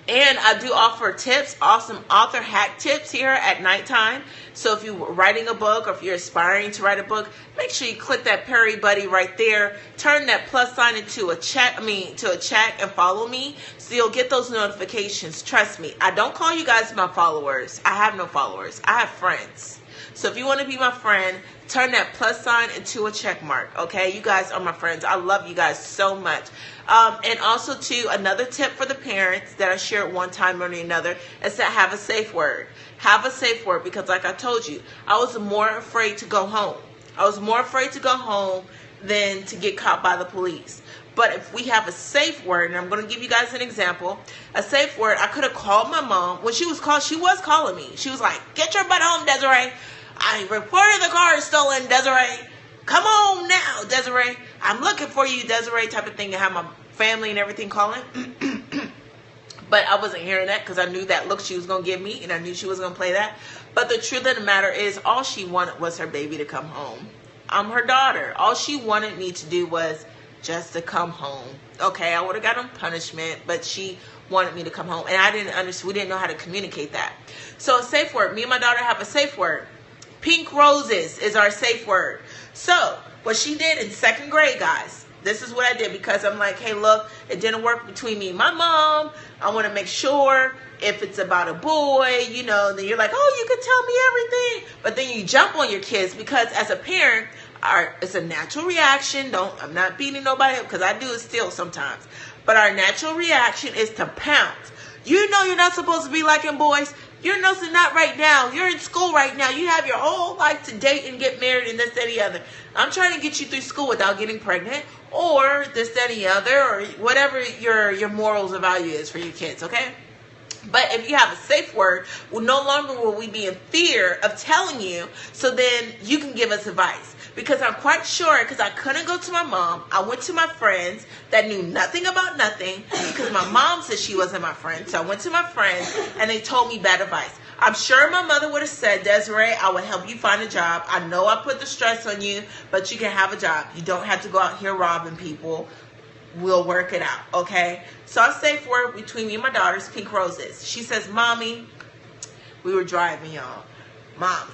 And I do offer tips, awesome author hack tips here at nighttime. So if you're writing a book or if you're aspiring to write a book, make sure you click that Perry Buddy right there. Turn that plus sign into a check and follow me. So you'll get those notifications. Trust me, I don't call you guys my followers. I have no followers. I have friends. So if you want to be my friend, turn that plus sign into a check mark. Okay, you guys are my friends. I love you guys so much. And also, too, another tip for the parents that I shared one time or another is to have a safe word. Have a safe word, because like I told you, I was more afraid to go home. I was more afraid to go home than to get caught by the police. But if we have a safe word, and I'm going to give you guys an example, a safe word, I could have called my mom. When she was calling me. She was like, get your butt home, Desiree. I reported the car is stolen, Desiree. Come on now, Desiree. I'm looking for you, Desiree, type of thing, and have my family and everything calling. But I wasn't hearing that because I knew that look she was going to give me, and I knew she was going to play that. But the truth of the matter is, all she wanted was her baby to come home. I'm her daughter. All she wanted me to do was just to come home. Okay, I would have gotten punishment, but she wanted me to come home. And I didn't understand. We didn't know how to communicate that. So a safe word. Me and my daughter have a safe word. Pink roses is our safe word. So what she did in 2nd grade, guys, this is what I did, because I'm like, hey, look, it didn't work between me and my mom. I want to make sure if it's about a boy, then you're like, oh, you can tell me everything. But then you jump on your kids, because as a parent, it's a natural reaction. I'm not beating nobody up, because I do it still sometimes. But our natural reaction is to pounce. You know you're not supposed to be liking boys. You're not right now. You're in school right now. You have your whole life to date and get married and this, that, and the other. I'm trying to get you through school without getting pregnant or this, that, and the other, or whatever your morals or value is for your kids, okay? But if you have a safe word, well, no longer will we be in fear of telling you, so then you can give us advice. Because I'm quite sure, because I couldn't go to my mom, I went to my friends that knew nothing about nothing, because my mom said she wasn't my friend. So I went to my friends, and they told me bad advice. I'm sure my mother would have said, Desiree, I will help you find a job. I know I put the stress on you, but you can have a job. You don't have to go out here robbing people. We'll work it out, okay? So I safe word between me and my daughters, pink roses. She says, Mommy, we were driving, y'all. Mommy.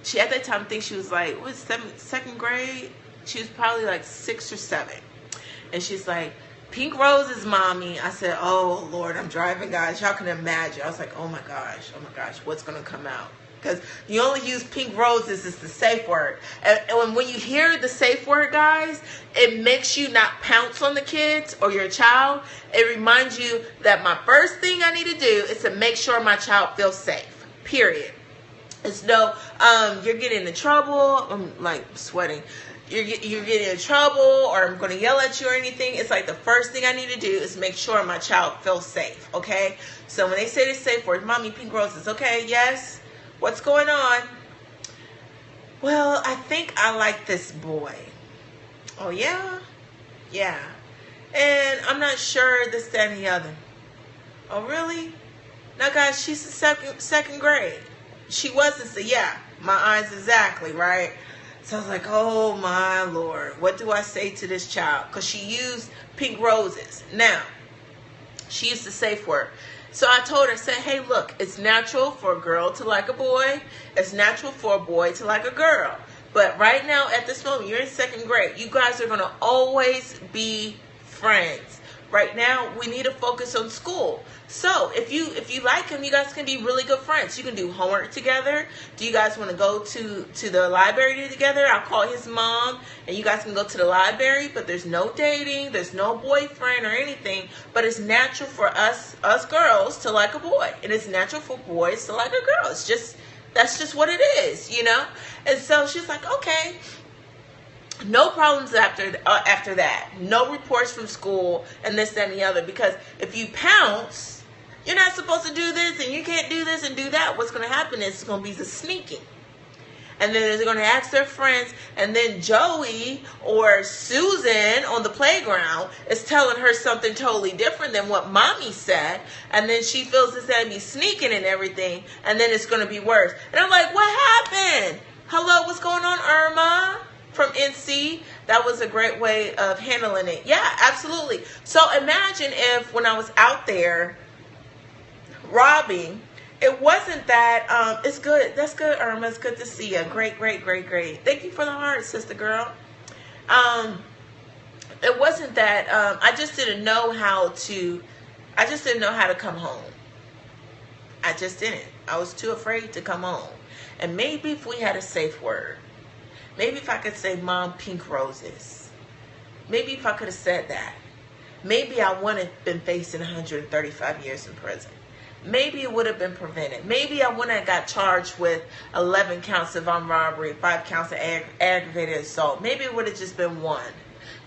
She, at that time, I think she was like, what, second grade? She was probably like 6 or 7. And she's like, pink roses, Mommy. I said, oh, Lord, I'm driving, guys. Y'all can imagine. I was like, oh, my gosh, what's going to come out? Because you only use pink roses as the safe word. And when you hear the safe word, guys, it makes you not pounce on the kids or your child. It reminds you that my first thing I need to do is to make sure my child feels safe, period. It's no, you're getting in trouble. I'm like sweating. You're getting in trouble, or I'm going to yell at you or anything. It's like the first thing I need to do is make sure my child feels safe, okay? So when they say the safe word, Mommy, pink roses, okay, yes? What's going on? Well, I think I like this boy. Oh, yeah? Yeah. And I'm not sure this, that, and the other. Oh, really? Now, guys, she's in second grade. She wasn't, so yeah, my eyes exactly, right? So I was like, oh my Lord, what do I say to this child? Because she used pink roses. Now, she used the safe word. So I told her, I said, hey, look, it's natural for a girl to like a boy. It's natural for a boy to like a girl. But right now, at this moment, you're in second grade. You guys are going to always be friends. Right now, we need to focus on school. So if you like him, you guys can be really good friends. You can do homework together. Do you guys want to go to the library together? I'll call his mom, and you guys can go to the library. But there's no dating. There's no boyfriend or anything. But it's natural for us girls to like a boy, and it's natural for boys to like a girl. That's just what it is, you know. And so she's like, okay. No problems after that. No reports from school and this, that, and the other. Because if you pounce, you're not supposed to do this and you can't do this and do that. What's going to happen is it's going to be the sneaking. And then they're going to ask their friends. And then Joey or Susan on the playground is telling her something totally different than what Mommy said. And then she feels this and be sneaking and everything. And then it's going to be worse. And I'm like, what happened? Hello, what's going on, Irma? From NC, that was a great way of handling it. Yeah, absolutely. So imagine if when I was out there robbing, it wasn't that, it's good. That's good, Irma. It's good to see you. Great, great, great, great. Thank you for the heart, sister girl. It wasn't that, I just didn't know how to come home. I just didn't. I was too afraid to come home. And maybe if we had a safe word, maybe if I could say, Mom, pink roses. Maybe if I could have said that. Maybe I wouldn't have been facing 135 years in prison. Maybe it would have been prevented. Maybe I wouldn't have got charged with 11 counts of armed robbery, 5 counts of aggravated assault. Maybe it would have just been 1,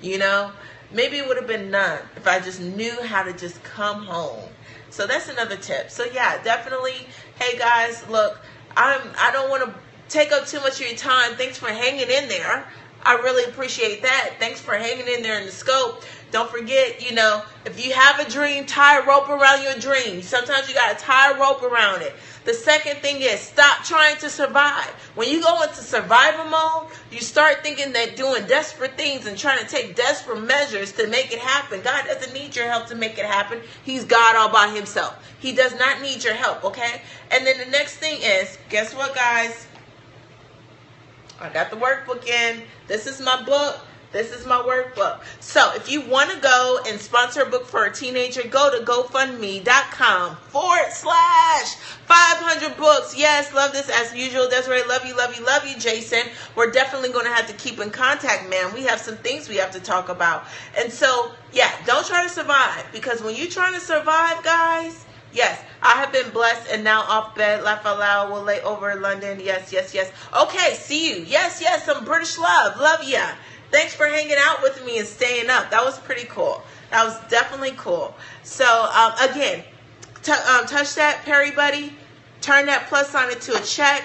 you know? Maybe it would have been none if I just knew how to just come home. So that's another tip. So yeah, definitely. Hey guys, look, I don't want to take up too much of your time. Thanks for hanging in there. I really appreciate that. Thanks for hanging in there in the scope. Don't forget, you know, if you have a dream, tie a rope around your dream. Sometimes you got to tie a rope around it. The second thing is stop trying to survive. When you go into survival mode, you start thinking that doing desperate things and trying to take desperate measures to make it happen. God doesn't need your help to make it happen. He's God all by himself. He does not need your help, okay? And then the next thing is, guess what, guys? I got the workbook in. This is my book. This is my workbook. So if you want to go and sponsor a book for a teenager, go to GoFundMe.com/500 books. Yes, love this as usual. Desiree, love you, love you, love you, Jason. We're definitely going to have to keep in contact, man. We have some things we have to talk about. And so, yeah, don't try to survive. Because when you're trying to survive, guys, Yes, I have been blessed and now off bed. Laugh out loud. Will lay over in London. Yes, yes, yes. Okay, see you. Yes, yes. Some British love. Love ya. Thanks for hanging out with me and staying up. That was pretty cool. That was definitely cool. So, again, touch that Perry Buddy. Turn that plus sign into a check.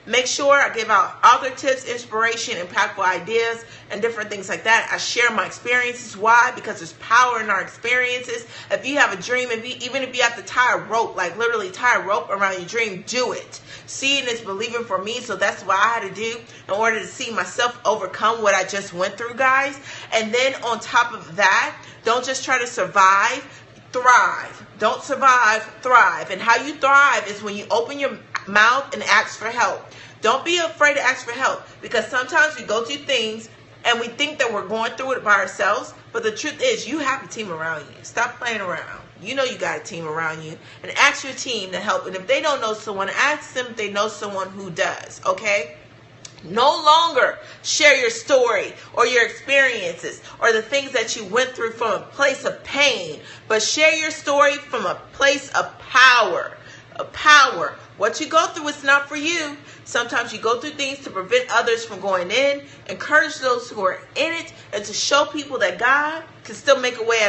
Make sure I give out author tips, inspiration, impactful ideas, and different things like that. I share my experiences. Why? Because there's power in our experiences. If you have a dream, even if you have to tie a rope, like literally tie a rope around your dream, do it. Seeing is believing for me, so that's what I had to do in order to see myself overcome what I just went through, guys. And then on top of that, don't just try to survive, thrive. Don't survive, thrive. And how you thrive is when you open your mouth and ask for help. Don't be afraid to ask for help, because sometimes we go through things and we think that we're going through it by ourselves, but the truth is you have a team around you. Stop playing around. You know you got a team around you, and ask your team to help. And if they don't know someone, ask them if they know someone who does, okay? No longer share your story or your experiences or the things that you went through from a place of pain, but share your story from a place of power. Power. What you go through is not for you. Sometimes you go through things to prevent others from going in. Encourage those who are in it, and to show people that God can still make a way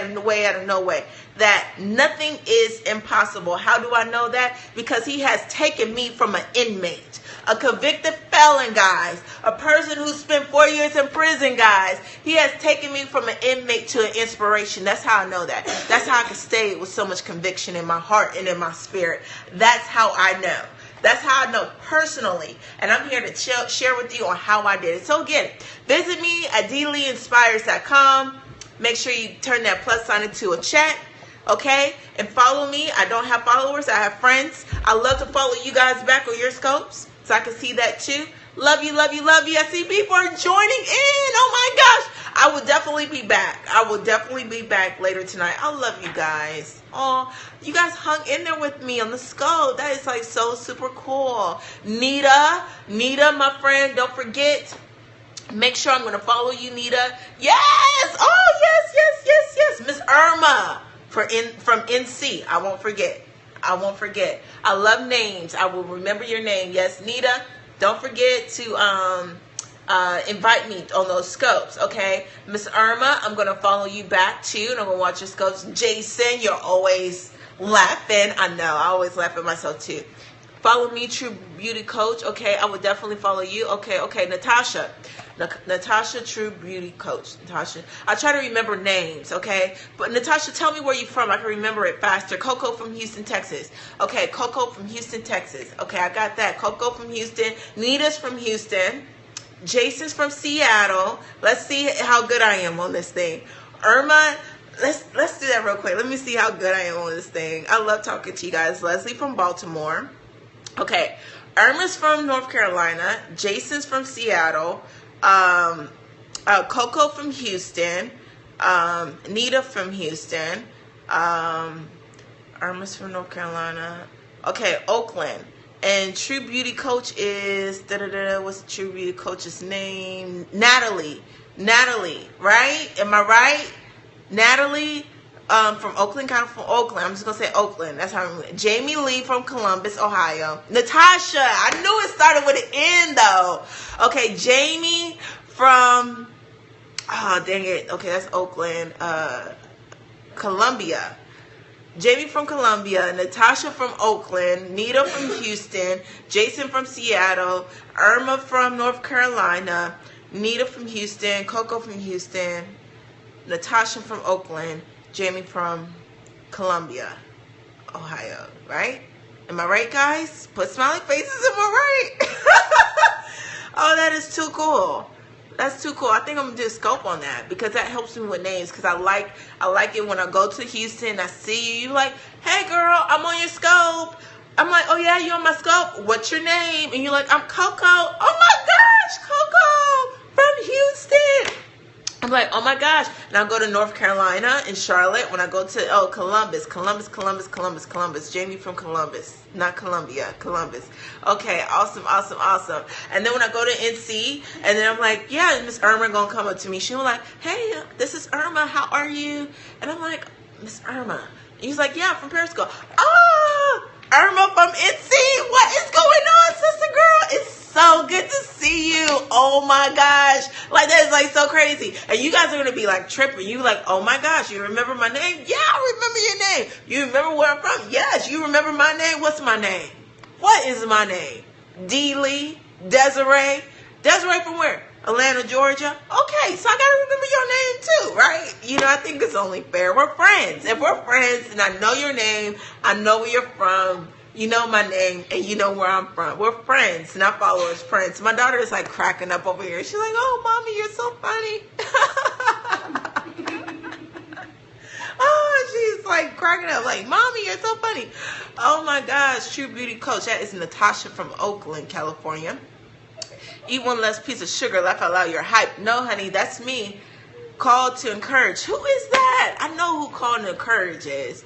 out of no way. That nothing is impossible. How do I know that? Because he has taken me from an inmate, a convicted felon, guys, a person who spent 4 years in prison, guys. He has taken me from an inmate to an inspiration. That's how I know that. That's how I can stay with so much conviction in my heart and in my spirit. That's how I know. That's how I know personally. And I'm here to share with you on how I did it. So again, visit me at dleeinspires.com. Make sure you turn that plus sign into a check. Okay? And follow me. I don't have followers. I have friends. I love to follow you guys back on your scopes, so I can see that too. Love you, love you, love you. I see people are joining in. Oh my gosh. I will definitely be back. I will definitely be back later tonight. I love you guys. Oh, you guys hung in there with me on the scope. That is like so super cool. Nita, my friend, don't forget. Make sure I'm going to follow you, Nita. Yes. Oh, yes. Miss Irma from NC. I won't forget. I love names. I will remember your name. Yes, Nita. Don't forget to invite me on those scopes, okay? Miss Irma, I'm going to follow you back too, and I'm going to watch your scopes. Jason, you're always laughing. I know. I always laugh at myself too. Follow me, True Beauty Coach. Okay, I will definitely follow you. Okay, Natasha. Natasha, True Beauty Coach. Natasha. I try to remember names, okay? But Natasha, tell me where you're from. I can remember it faster. Coco from Houston, Texas. Okay, Coco from Houston, Texas. Okay, I got that. Coco from Houston. Nita's from Houston. Jason's from Seattle. Let's see how good I am on this thing. Irma, let's do that real quick. Let me see how good I am on this thing. I love talking to you guys. Leslie from Baltimore. Okay, Irma's from North Carolina. Jason's from Seattle. Coco from Houston. Nita from Houston. Irma's from North Carolina. Okay, Oakland. And True Beauty Coach is what's the True Beauty Coach's name? Natalie, right? Am I right? Natalie, from Oakland, kind of from Oakland. I'm just gonna say Oakland. That's how I'm. Jamie Lee from Columbus, Ohio. Natasha, I knew it started with an N though. Okay, Jamie from. Oh dang it. Okay, that's Oakland. Columbia. Jamie from Columbia, Natasha from Oakland, Nita from Houston, Jason from Seattle, Irma from North Carolina, Nita from Houston, Coco from Houston, Natasha from Oakland, Jamie from Columbia, Ohio, right? Am I right, guys? Put smiley faces, am I right? Oh, that is too cool. That's too cool. I think I'm going to do a scope on that, because that helps me with names, because I like it when I go to Houston, I see you, you're like, hey girl, I'm on your scope. I'm like, oh yeah, you on my scope? What's your name? And you're like, I'm Coco. Oh my gosh, Coco from Houston. I'm like, oh my gosh. And I'll go to North Carolina and Charlotte. When I go to, Columbus. Jamie from Columbus. Not Columbia, Columbus. Okay, awesome. And then when I go to NC, and then I'm like, yeah, Miss Irma gonna come up to me. She was like, hey, this is Irma. How are you? And I'm like, Miss Irma. And he's like, yeah, from Periscope. Oh, Irma from NC. What is going on, sister girl? It's so good to see you. Oh my gosh. Like, that is like so crazy. And you guys are going to be like tripping. You like, oh my gosh, you remember my name? Yeah, I remember your name. You remember where I'm from? Yes. You remember my name? What's my name? What is my name? D. Lee? Desiree? Desiree from where? Atlanta, Georgia? Okay, so I gotta remember your name too, right? You know, I think it's only fair. We're friends. If we're friends and I know your name, I know where you're from, you know my name, and you know where I'm from. We're friends, not followers, friends. My daughter is like cracking up over here. She's like, oh, mommy, you're so funny. Oh, she's like cracking up, like, mommy, you're so funny. Oh my gosh, True Beauty Coach. That is Natasha from Oakland, California. Eat one less piece of sugar, laugh out loud, you're hype. No, honey, that's me. Called to encourage. Who is that? I know who called to encourage is.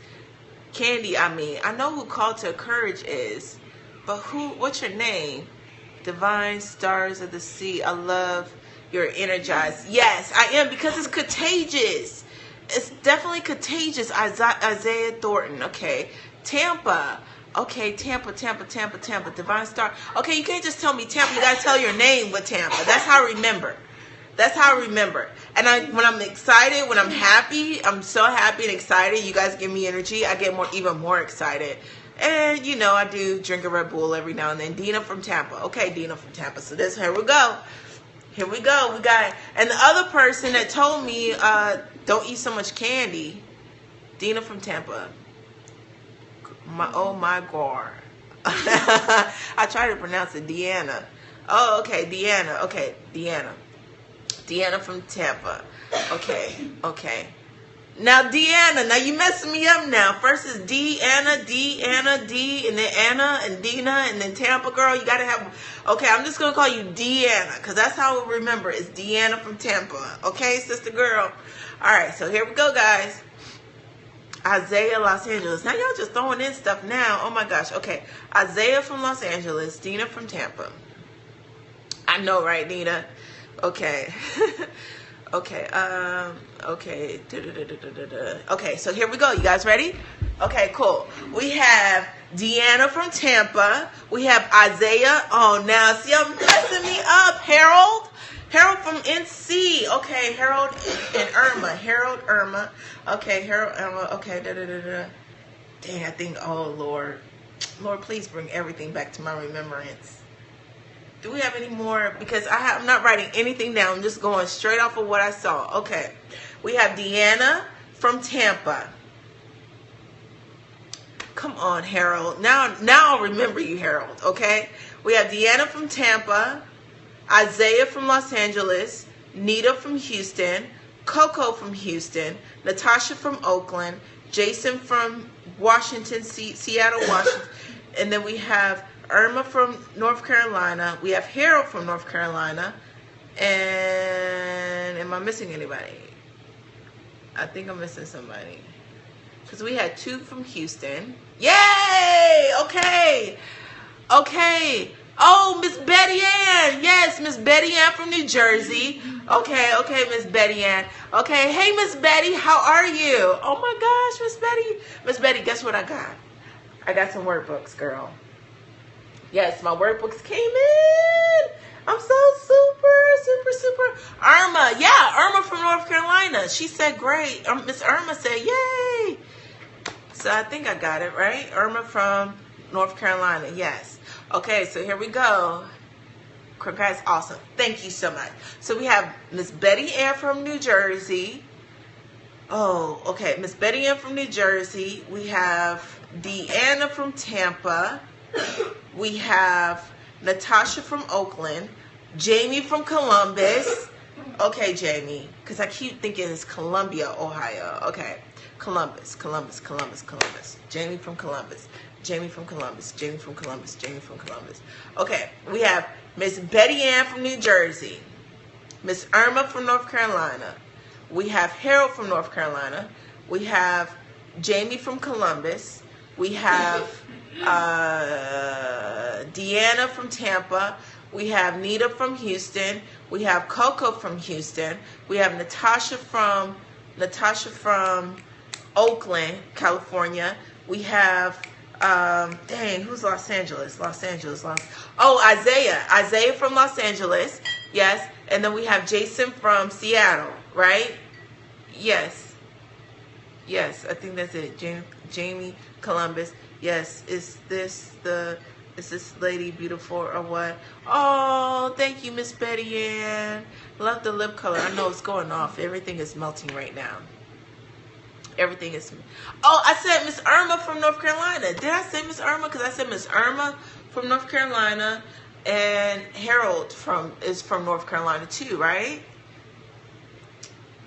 Candy, I know who called to encourage is. But what's your name? Divine Stars of the Sea. I love your energized. Yes, I am, because it's contagious. It's definitely contagious. Isaiah Thornton. Okay. Tampa. Okay, Tampa. Divine Star. Okay, you can't just tell me Tampa. You gotta tell your name with Tampa. That's how I remember. And when I'm excited, when I'm happy, I'm so happy and excited. You guys give me energy. I get even more excited. And you know, I do drink a Red Bull every now and then. Dina from Tampa. Okay, Dina from Tampa. So here we go. We got, and the other person that told me don't eat so much candy. Dina from Tampa. Oh my God. I try to pronounce it Deanna. Oh, okay, Deanna. Okay, Deanna. Deanna from Tampa. Okay. Now, Deanna, now you messing me up now. First is Deanna, D, and then Anna, and Dina, and then Tampa, girl. You got to have, okay, I'm just going to call you Deanna, because that's how we remember. It's Deanna from Tampa. Okay, sister girl. All right, so here we go, guys. Isaiah, Los Angeles. Now, y'all just throwing in stuff now. Oh, my gosh. Okay, Isaiah from Los Angeles. Dina from Tampa. I know, right, Dina? Okay. Okay, okay. Okay, so here we go. You guys ready? Okay, cool. We have Deanna from Tampa. We have Isaiah. Oh, now, see, I'm messing me up. Harold from NC. Okay, Harold and Irma. Irma. Okay, Irma. Okay, Dang, I think, oh, Lord, please bring everything back to my remembrance. Do we have any more? Because I'm not writing anything down. I'm just going straight off of what I saw. Okay. We have Deanna from Tampa. Come on, Harold. Now I'll remember you, Harold. Okay. We have Deanna from Tampa. Isaiah from Los Angeles. Nita from Houston. Coco from Houston. Natasha from Oakland. Jason from Washington, Seattle, Washington. And then we have Irma from North Carolina. We have Harold from North Carolina. And am I missing anybody? I think I'm missing somebody. Because we had 2 from Houston. Yay! Okay. Oh, Miss Betty Ann. Yes, Miss Betty Ann from New Jersey. Okay, Miss Betty Ann. Okay, hey, Miss Betty, how are you? Oh my gosh, Miss Betty. Miss Betty, guess what I got? I got some workbooks, girl. Yes, my workbooks came in. I'm so super. Irma, yeah, Irma from North Carolina. She said great. Miss Irma said yay. So I think I got it, right? Irma from North Carolina, yes. Okay, so here we go. Congrats, awesome. Thank you so much. So we have Miss Betty Ann from New Jersey. Oh, okay, Miss Betty Ann from New Jersey. We have Deanna from Tampa. We have Natasha from Oakland, Jamie from Columbus. Okay, Jamie, because I keep thinking it's Columbia, Ohio. Okay, Columbus. Jamie from Columbus. Okay, we have Miss Betty Ann from New Jersey, Miss Irma from North Carolina. We have Harold from North Carolina. We have Jamie from Columbus. We have Deanna from Tampa. We have Nita from Houston. We have Coco from Houston. We have Natasha from Oakland, California. We have Dang, who's Los Angeles? Oh, Isaiah from Los Angeles. Yes. And then we have Jason from Seattle, right? Yes. Yes, I think that's it. Jamie Columbus. Yes. Is this lady beautiful or what? Oh, thank you, Miss Betty Ann. Love the lip color. I know it's going off. Everything is melting right now. Everything is. Oh, I said Miss Irma from North Carolina. Did I say Miss Irma? Because I said Miss Irma from North Carolina, and Harold is from North Carolina too, right?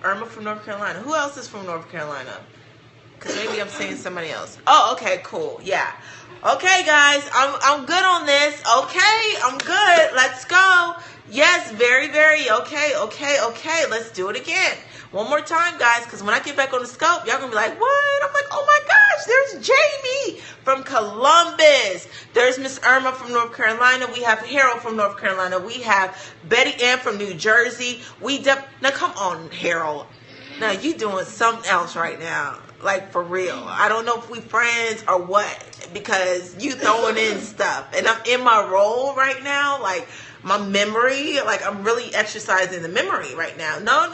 Irma from North Carolina. Who else is from North Carolina? Because maybe I'm saying somebody else. Oh, okay, cool. Yeah. Okay, guys, I'm good on this. Okay, I'm good. Let's go. Yes, very, very okay. Let's do it again. One more time, guys, because when I get back on the scope, y'all gonna be like, what? I'm like, oh my gosh, there's Jamie from Columbus. There's Miss Irma from North Carolina. We have Harold from North Carolina. We have Betty Ann from New Jersey. Now come on, Harold. Now you doing something else right now. Like, for real. I don't know if we friends or what, because you throwing in stuff. And I'm in my role right now. Like, my memory, like, I'm really exercising the memory right now. No.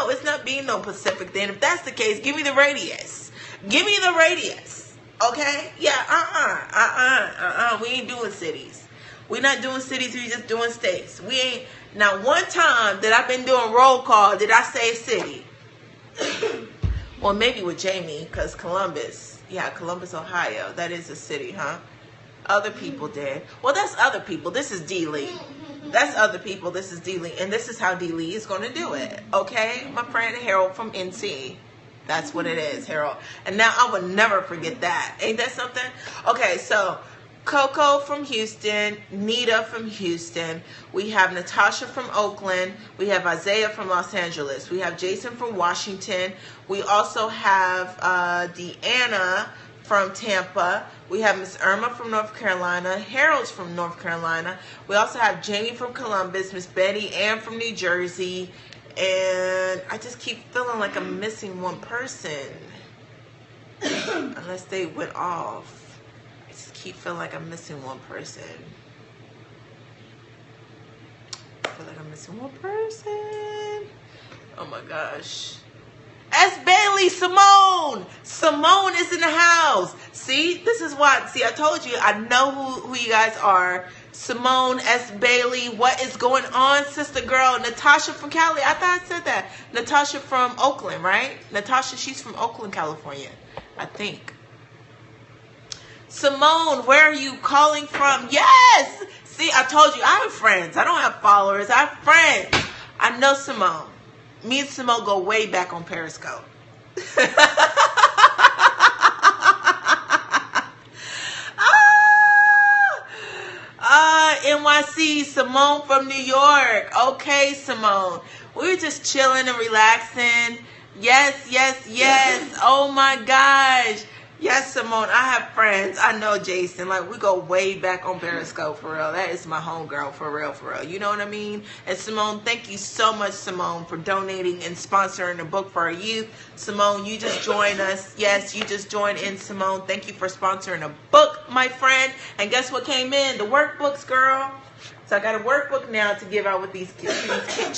It's not being no Pacific then. If that's the case, give me the radius. Give me the radius. Okay? Yeah, we ain't doing cities. We not doing cities, we just doing states. We ain't, now one time that I've been doing roll call, did I say city? Well, maybe with Jamie, because Columbus. Yeah, Columbus, Ohio. That is a city, huh? Other people did. Well, that's other people. This is D. Lee. That's other people. This is D. Lee. And this is how D. Lee is going to do it. Okay? My friend Harold from NC. That's what it is, Harold. And now I would never forget that. Ain't that something? Okay, so Coco from Houston, Nita from Houston. We have Natasha from Oakland. We have Isaiah from Los Angeles. We have Jason from Washington. We also have Deanna from Tampa. We have Miss Irma from North Carolina. Harold's from North Carolina. We also have Jamie from Columbus. Miss Betty Ann from New Jersey. And I just keep feeling like I'm missing one person. Unless they went off. I just keep feeling like I'm missing one person. I feel like I'm missing one person. Oh my gosh. S. Bailey, Simone. Simone is in the house. See, this is why. See, I told you, I know who you guys are. Simone, S. Bailey, what is going on, sister girl? Natasha from Cali. I thought I said that. Natasha from Oakland, right? Natasha, she's from Oakland, California, I think. Simone, where are you calling from? Yes! See, I told you, I have friends. I don't have followers. I have friends. I know Simone. Me and Simone go way back on Periscope. NYC, Simone from New York. Okay, Simone. We're just chilling and relaxing. Yes. Oh my gosh. Yes, Simone, I have friends. I know Jason. Like, we go way back on Periscope, for real. That is my homegirl, for real. You know what I mean? And Simone, thank you so much, Simone, for donating and sponsoring the book for our youth. Simone, you just joined us. Yes, you just joined in, Simone. Thank you for sponsoring a book, my friend. And guess what came in? The workbooks, girl. So I got a workbook now to give out with these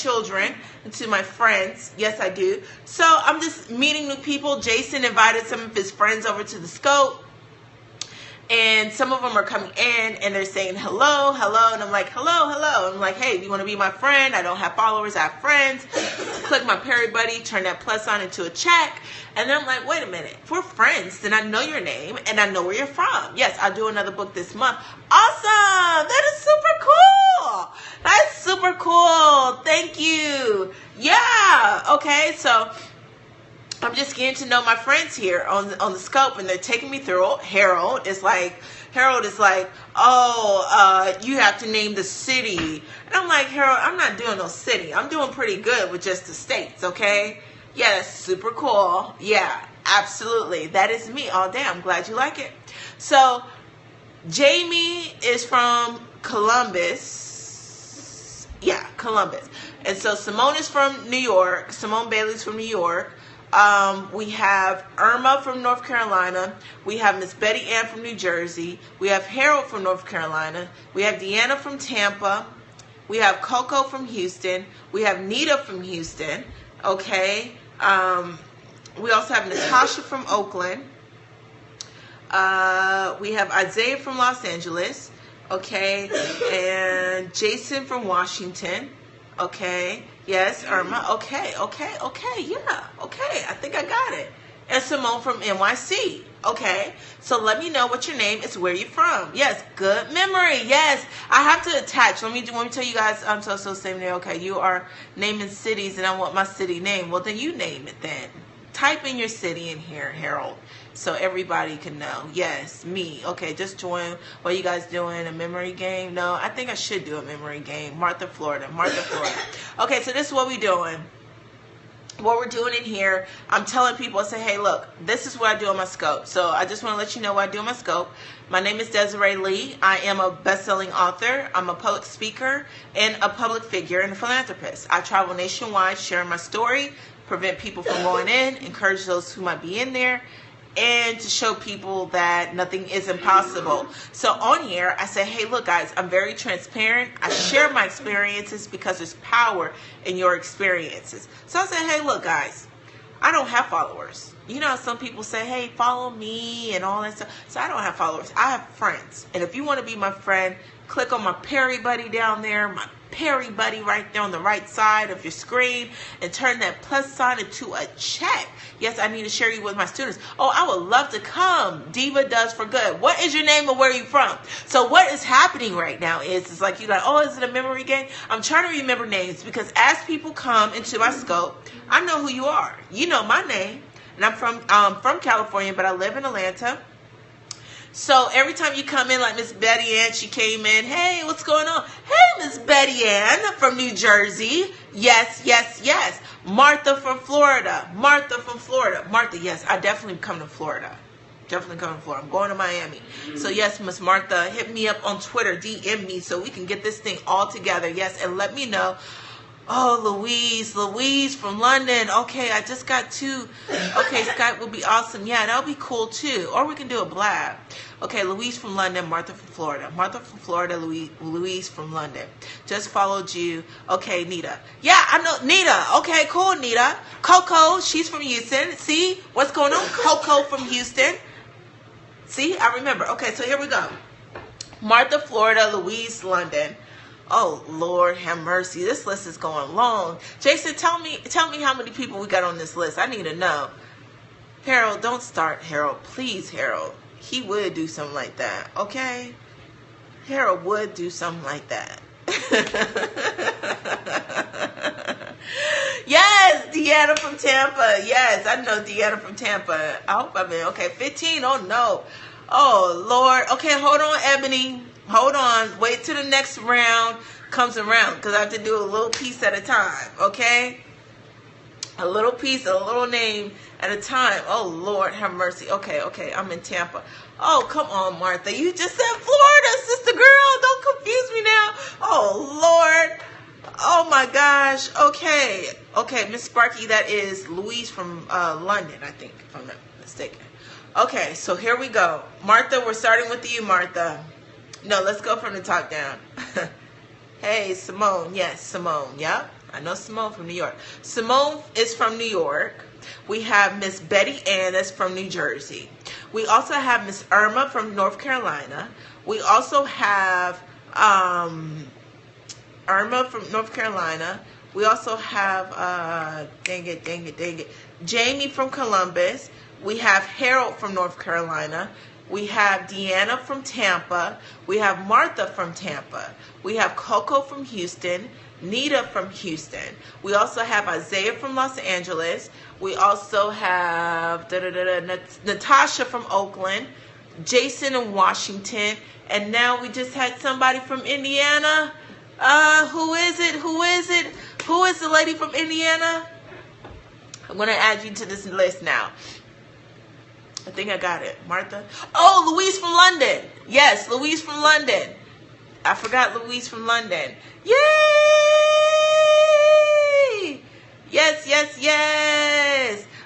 children and to my friends. Yes, I do. So I'm just meeting new people. Jason invited some of his friends over to the scope. And some of them are coming in and they're saying hello. And I'm like, hello. I'm like, hey, do you want to be my friend? I don't have followers, I have friends. Click my Perry Buddy, turn that plus on into a check. And then I'm like, wait a minute. If we're friends, then I know your name and I know where you're from. Yes, I'll do another book this month. Awesome. That is super cool. That's super cool. Thank you. Yeah. Okay. So I'm just getting to know my friends here on the scope, and they're taking me through. Harold is like, oh, you have to name the city. And I'm like, Harold, I'm not doing no city. I'm doing pretty good with just the states, okay? Yeah, that's super cool. Yeah, absolutely. That is me all day. I'm glad you like it. So Jamie is from Columbus. Yeah, Columbus. And so Simone is from New York. Simone Bailey's from New York. We have Irma from North Carolina. We have Miss Betty Ann from New Jersey. We have Harold from North Carolina. We have Deanna from Tampa. We have Coco from Houston. We have Nita from Houston. Okay. We also have Natasha from Oakland. We have Isaiah from Los Angeles. Okay. And Jason from Washington. Okay. Yes, Irma. Okay. Yeah. Okay. I think I got it. And Simone from NYC. Okay. So let me know what your name is, where you're from. Yes. Good memory. Yes. I have to attach. Let me tell you guys. I'm so same there. Okay. You are naming cities and I want my city name. Well, then you name it then. Type in your city in here, Harold, so everybody can know. Yes, me. Okay, just join. What are you guys doing? A memory game? No, I think I should do a memory game. Martha, Florida. Okay, so this is what we're doing. What we're doing in here, I'm telling people, I say, hey, look, this is what I do on my scope. So I just want to let you know what I do on my scope. My name is Desiree Lee. I am a best-selling author. I'm a public speaker and a public figure and a philanthropist. I travel nationwide sharing my story, prevent people from going in, encourage those who might be in there, and to show people that nothing is impossible. So on here, I say, hey, look, guys, I'm very transparent. I share my experiences because there's power in your experiences. So I say, hey, look, guys, I don't have followers. You know, some people say, hey, follow me and all that stuff. So I don't have followers. I have friends. And if you want to be my friend, click on my Perry Buddy down there, my Perry Buddy right there on the right side of your screen, and turn that plus sign into a check. Yes, I need to share you with my students. Oh, I would love to come. Diva Does for Good. What is your name and where are you from? So what is happening right now is, it's like you're like, oh, is it a memory game? I'm trying to remember names because as people come into my scope, I know who you are. You know my name. And I'm from California, but I live in Atlanta. So every time you come in, like Miss Betty Ann, she came in, hey, what's going on? Hey, Miss Betty Ann from New Jersey. Yes. Martha from Florida. Martha, yes, I definitely come to Florida. I'm going to Miami. So yes, Miss Martha, hit me up on Twitter, DM me so we can get this thing all together. Yes, and let me know. Oh, Louise from London. Okay, I just got two. Okay, Skype would be awesome. Yeah, that would be cool too. Or we can do a blab. Okay, Louise from London, Martha from Florida, Louise from London. Just followed you. Okay, Nita. Yeah, I know Nita. Okay, cool, Nita. Coco, she's from Houston. See what's going on? Coco from Houston. See, I remember. Okay, so here we go. Martha, Florida, Louise, London. Oh, Lord have mercy. This list is going long. Jason, tell me how many people we got on this list. I need to know. Harold, don't start, Harold. Please, Harold. He would do something like that, okay? Harold would do something like that. Yes, Deanna from Tampa. Yes, I know Deanna from Tampa. I hope I'm in. Okay, 15. Oh, no. Oh, Lord. Okay, hold on, Ebony. Hold on. Wait till the next round comes around because I have to do a little piece at a time, okay? A little piece, a little name at a time. Oh, Lord, have mercy. Okay, I'm in Tampa. Oh, come on, Martha. You just said Florida, sister girl. Don't confuse me now. Oh, Lord. Oh, my gosh. Okay, Miss Sparky, that is Louise from London, I think, if I'm not mistaken. Okay, so here we go. Martha, we're starting with you, Martha. No, let's go from the top down. Hey, Simone. Yes, Simone. Yep. I know Simone from New York. Simone is from New York. We have Miss Betty Ann that's from New Jersey. We also have Miss Irma from North Carolina. We also have Irma from North Carolina. We also have, dang it, Jamie from Columbus. We have Harold from North Carolina. We have Deanna from Tampa. We have Martha from Tampa. We have Coco from Houston. Nita from Houston. We also have Isaiah from Los Angeles. We also have Natasha from Oakland. Jason in Washington. And now we just had somebody from Indiana. Who is it? Who is the lady from Indiana? I'm going to add you to this list now. I think I got it. Martha. Oh, Louise from London. Yes, Louise from London. I forgot Louise from London. Yay! Yes.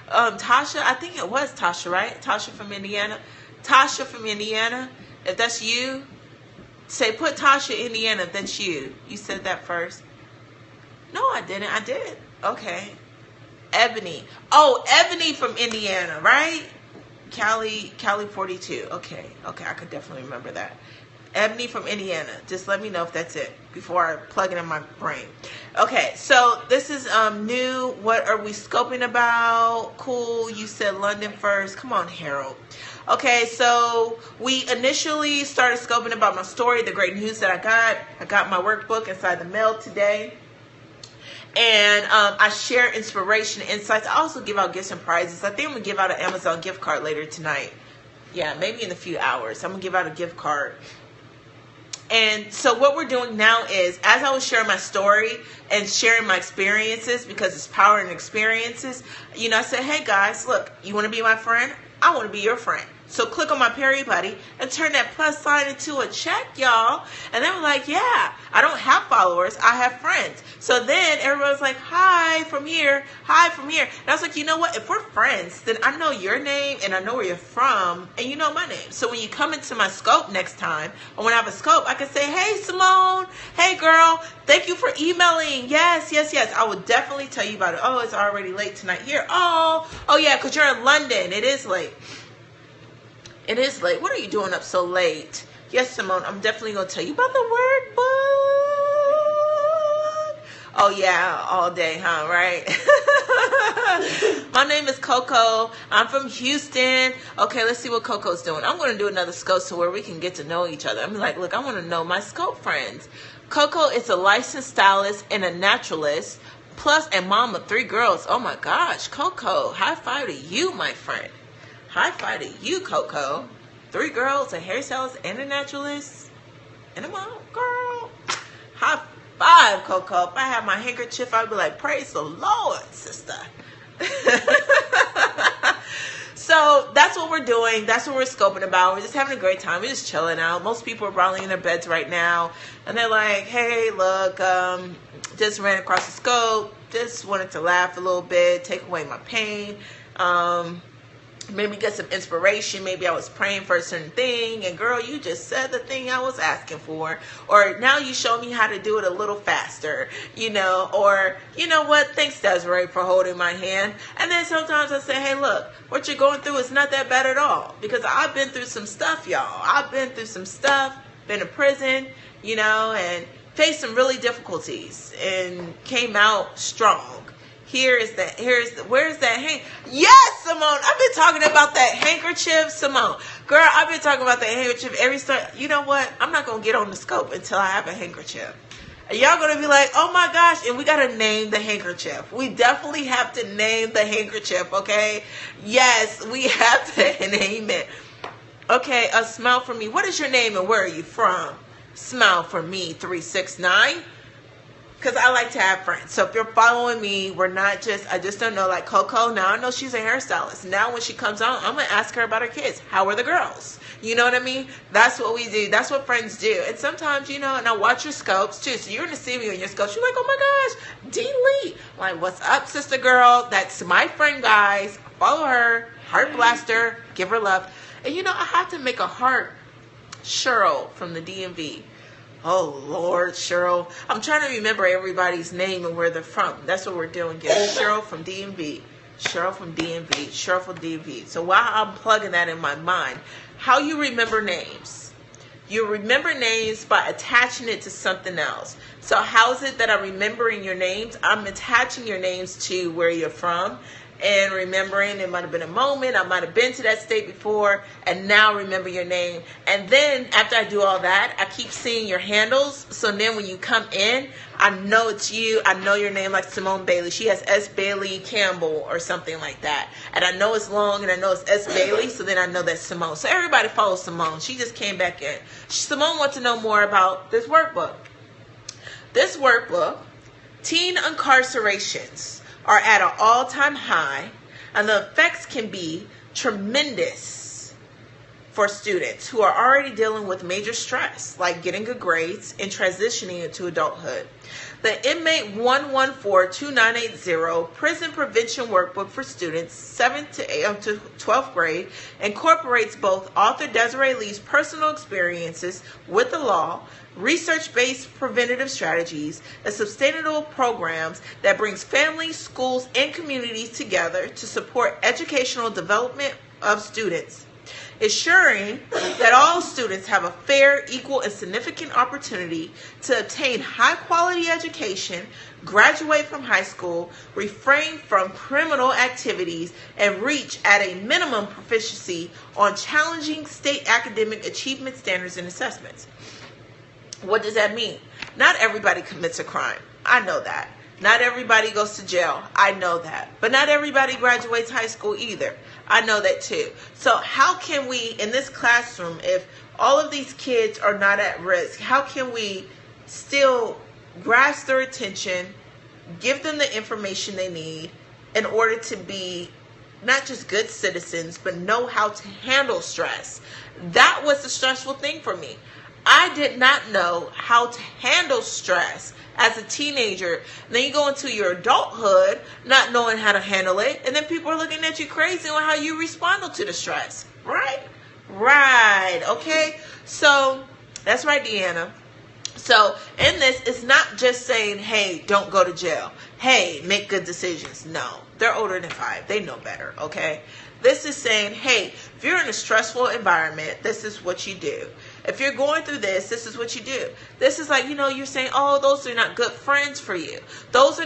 Tasha, I think it was Tasha, right? Tasha from Indiana. Tasha from Indiana. If that's you, say put Tasha, Indiana, if that's you. You said that first. No, I didn't. I did. Okay. Ebony. Oh, Ebony from Indiana, right? Cali 42. Okay. Okay, I could definitely remember that. Ebony from Indiana. Just let me know if that's it before I plug it in my brain. Okay, so this is new. What are we scoping about? Cool. You said London first. Come on, Harold. Okay, so we initially started scoping about my story, the great news that I got. I got my workbook inside the mail today. And I share inspiration, insights. I also give out gifts and prizes. I think I'm going to give out an Amazon gift card later tonight. Yeah, maybe in a few hours. I'm going to give out a gift card. And so what we're doing now is, as I was sharing my story and sharing my experiences, because it's power in experiences, you know, I said, hey guys, look, you want to be my friend? I want to be your friend. So click on my Perry Buddy and turn that plus sign into a check, y'all. And they were like, yeah, I don't have followers. I have friends. So then everyone's like, hi from here. Hi from here. And I was like, you know what? If we're friends, then I know your name and I know where you're from and you know my name. So when you come into my scope next time, or when I have a scope, I can say, hey, Simone. Hey, girl. Thank you for emailing. Yes, yes, yes. I will definitely tell you about it. Oh, it's already late tonight here. Oh yeah, because you're in London. It is late. It is late. What are you doing up so late? Yes, Simone, I'm definitely going to tell you about the workbook. Oh, yeah, all day, huh? Right? My name is Coco. I'm from Houston. Okay, let's see what Coco's doing. I'm going to do another scope so where we can get to know each other. I'm like, look, I want to know my scope friends. Coco is a licensed stylist and a naturalist, plus a mom of 3 girls. Oh, my gosh, Coco, high five to you, my friend. High five to you, Coco. 3 girls, a hairstylist, and a naturalist. And a mom, girl. High five, Coco. If I had my handkerchief, I'd be like, praise the Lord, sister. So that's what we're doing. That's what we're scoping about. We're just having a great time. We're just chilling out. Most people are probably in their beds right now. And they're like, hey, look, just ran across the scope. Just wanted to laugh a little bit, take away my pain. Maybe get some inspiration. Maybe I was praying for a certain thing and girl, you just said the thing I was asking for. Or now you show me how to do it a little faster, you know. Or you know what, thanks Desiree for holding my hand. And then sometimes I say, hey look, what you're going through is not that bad at all, because I've been through some stuff, y'all. I've been through some stuff, been in prison, you know, and faced some really difficulties and came out strong. Where's that yes, Simone, I've been talking about that handkerchief. Simone, girl, I've been talking about that handkerchief every start. You know what, I'm not gonna get on the scope until I have a handkerchief. And y'all gonna be like, oh my gosh, and we gotta name the handkerchief. We definitely have to name the handkerchief, okay? Yes, we have to name it. Okay, a smile for me. What is your name and where are you from? Smile for me 369. Because I like to have friends. So if you're following me, I just don't know, like Coco, now I know she's a hairstylist. Now when she comes on, I'm going to ask her about her kids. How are the girls? You know what I mean? That's what we do. That's what friends do. And sometimes, you know, and I watch your scopes too. So you're going to see me on your scopes. You're like, oh my gosh, delete. Like, what's up, sister girl? That's my friend, guys. Follow her. Heart blaster. Give her love. And you know, I have to make a heart. Cheryl from the DMV. Oh, Lord, Cheryl. I'm trying to remember everybody's name and where they're from. That's what we're doing, guys. Cheryl from DMV. Cheryl from DMV. Cheryl from DMV. So while I'm plugging that in my mind, how you remember names. You remember names by attaching it to something else. So how is it that I'm remembering your names? I'm attaching your names to where you're from. And remembering, it might have been a moment, I might have been to that state before, and now remember your name. And then after I do all that, I keep seeing your handles. So then when you come in, I know it's you. I know your name, like Simone Bailey. She has S. Bailey Campbell or something like that. And I know it's long and I know it's S. Bailey. So then I know that's Simone. So everybody follows Simone. She just came back in. Simone wants to know more about this workbook. This workbook, teen incarcerations are at an all-time high, and the effects can be tremendous. for students who are already dealing with major stress, like getting good grades and transitioning into adulthood. The Inmate 1142980 Prison Prevention Workbook for students 7th to 12th grade incorporates both author Desiree Lee's personal experiences with the law, research-based preventative strategies, and sustainable programs that brings families, schools, and communities together to support educational development of students, ensuring that all students have a fair, equal, and significant opportunity to obtain high-quality education, graduate from high school, refrain from criminal activities, and reach at a minimum proficiency on challenging state academic achievement standards and assessments. What does that mean? Not everybody commits a crime. I know that. Not everybody goes to jail. I know that. But not everybody graduates high school either. I know that too. So how can we, in this classroom, if all of these kids are not at risk, how can we still grasp their attention, give them the information they need in order to be not just good citizens, but know how to handle stress? That was the stressful thing for me. I did not know how to handle stress as a teenager. And then you go into your adulthood not knowing how to handle it, and then people are looking at you crazy on how you responded to the stress. Right? Right. Okay. So that's right, Deanna. So in this, it's not just saying, hey, don't go to jail. Hey, make good decisions. No, they're older than 5. They know better. Okay. This is saying, hey, if you're in a stressful environment, this is what you do. If you're going through this, this is what you do. This is like, you're saying, oh, those are not good friends for you. Those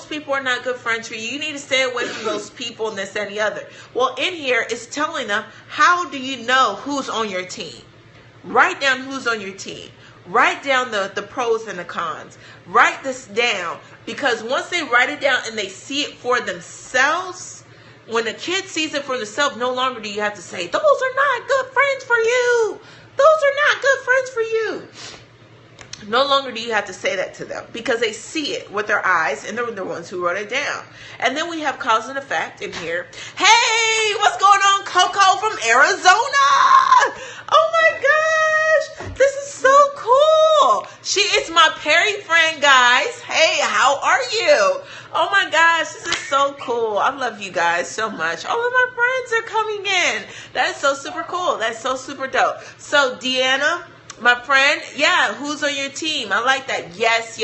people are not good friends for you. You need to stay away from those people and this and the other. Well, in here, it's telling them, how do you know who's on your team? Write down who's on your team. Write down the pros and the cons. Write this down, because once they write it down and they see it for themselves, when a kid sees it for themselves, no longer do you have to say, those are not good friends for you. Those are not good friends for you. No longer do you have to say that to them, because they see it with their eyes, and they're the ones who wrote it down. And then we have cause and effect in here. Hey, what's going on, Coco from Arizona? Oh my gosh, this is so cool. She is my Perry friend, guys. Hey, how are you? Oh my gosh, this is so cool. I love you guys so much. All of my friends are coming in. That is so super cool. That's so super dope. So Deanna, my friend, yeah, who's on your team? I like that. Yes,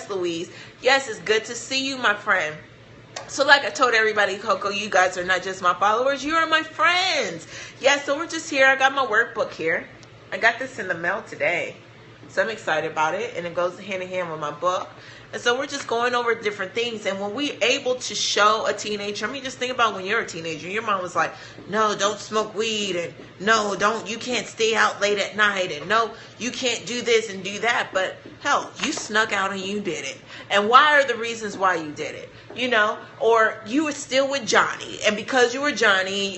Louise. Yes, it's good to see you, my friend. So like I told everybody, Coco, you guys are not just my followers, you are my friends. Yeah, so we're just here. I got my workbook here. I got this in the mail today. So I'm excited about it, and it goes hand in hand with my book. And so we're just going over different things. And when we're able to show a teenager, just think about when you're a teenager. Your mom was like, no, don't smoke weed. And no, you can't stay out late at night. And no, you can't do this and do that. But hell, you snuck out and you did it. And why are the reasons why you did it? Or you were still with Johnny. And because you were with Johnny,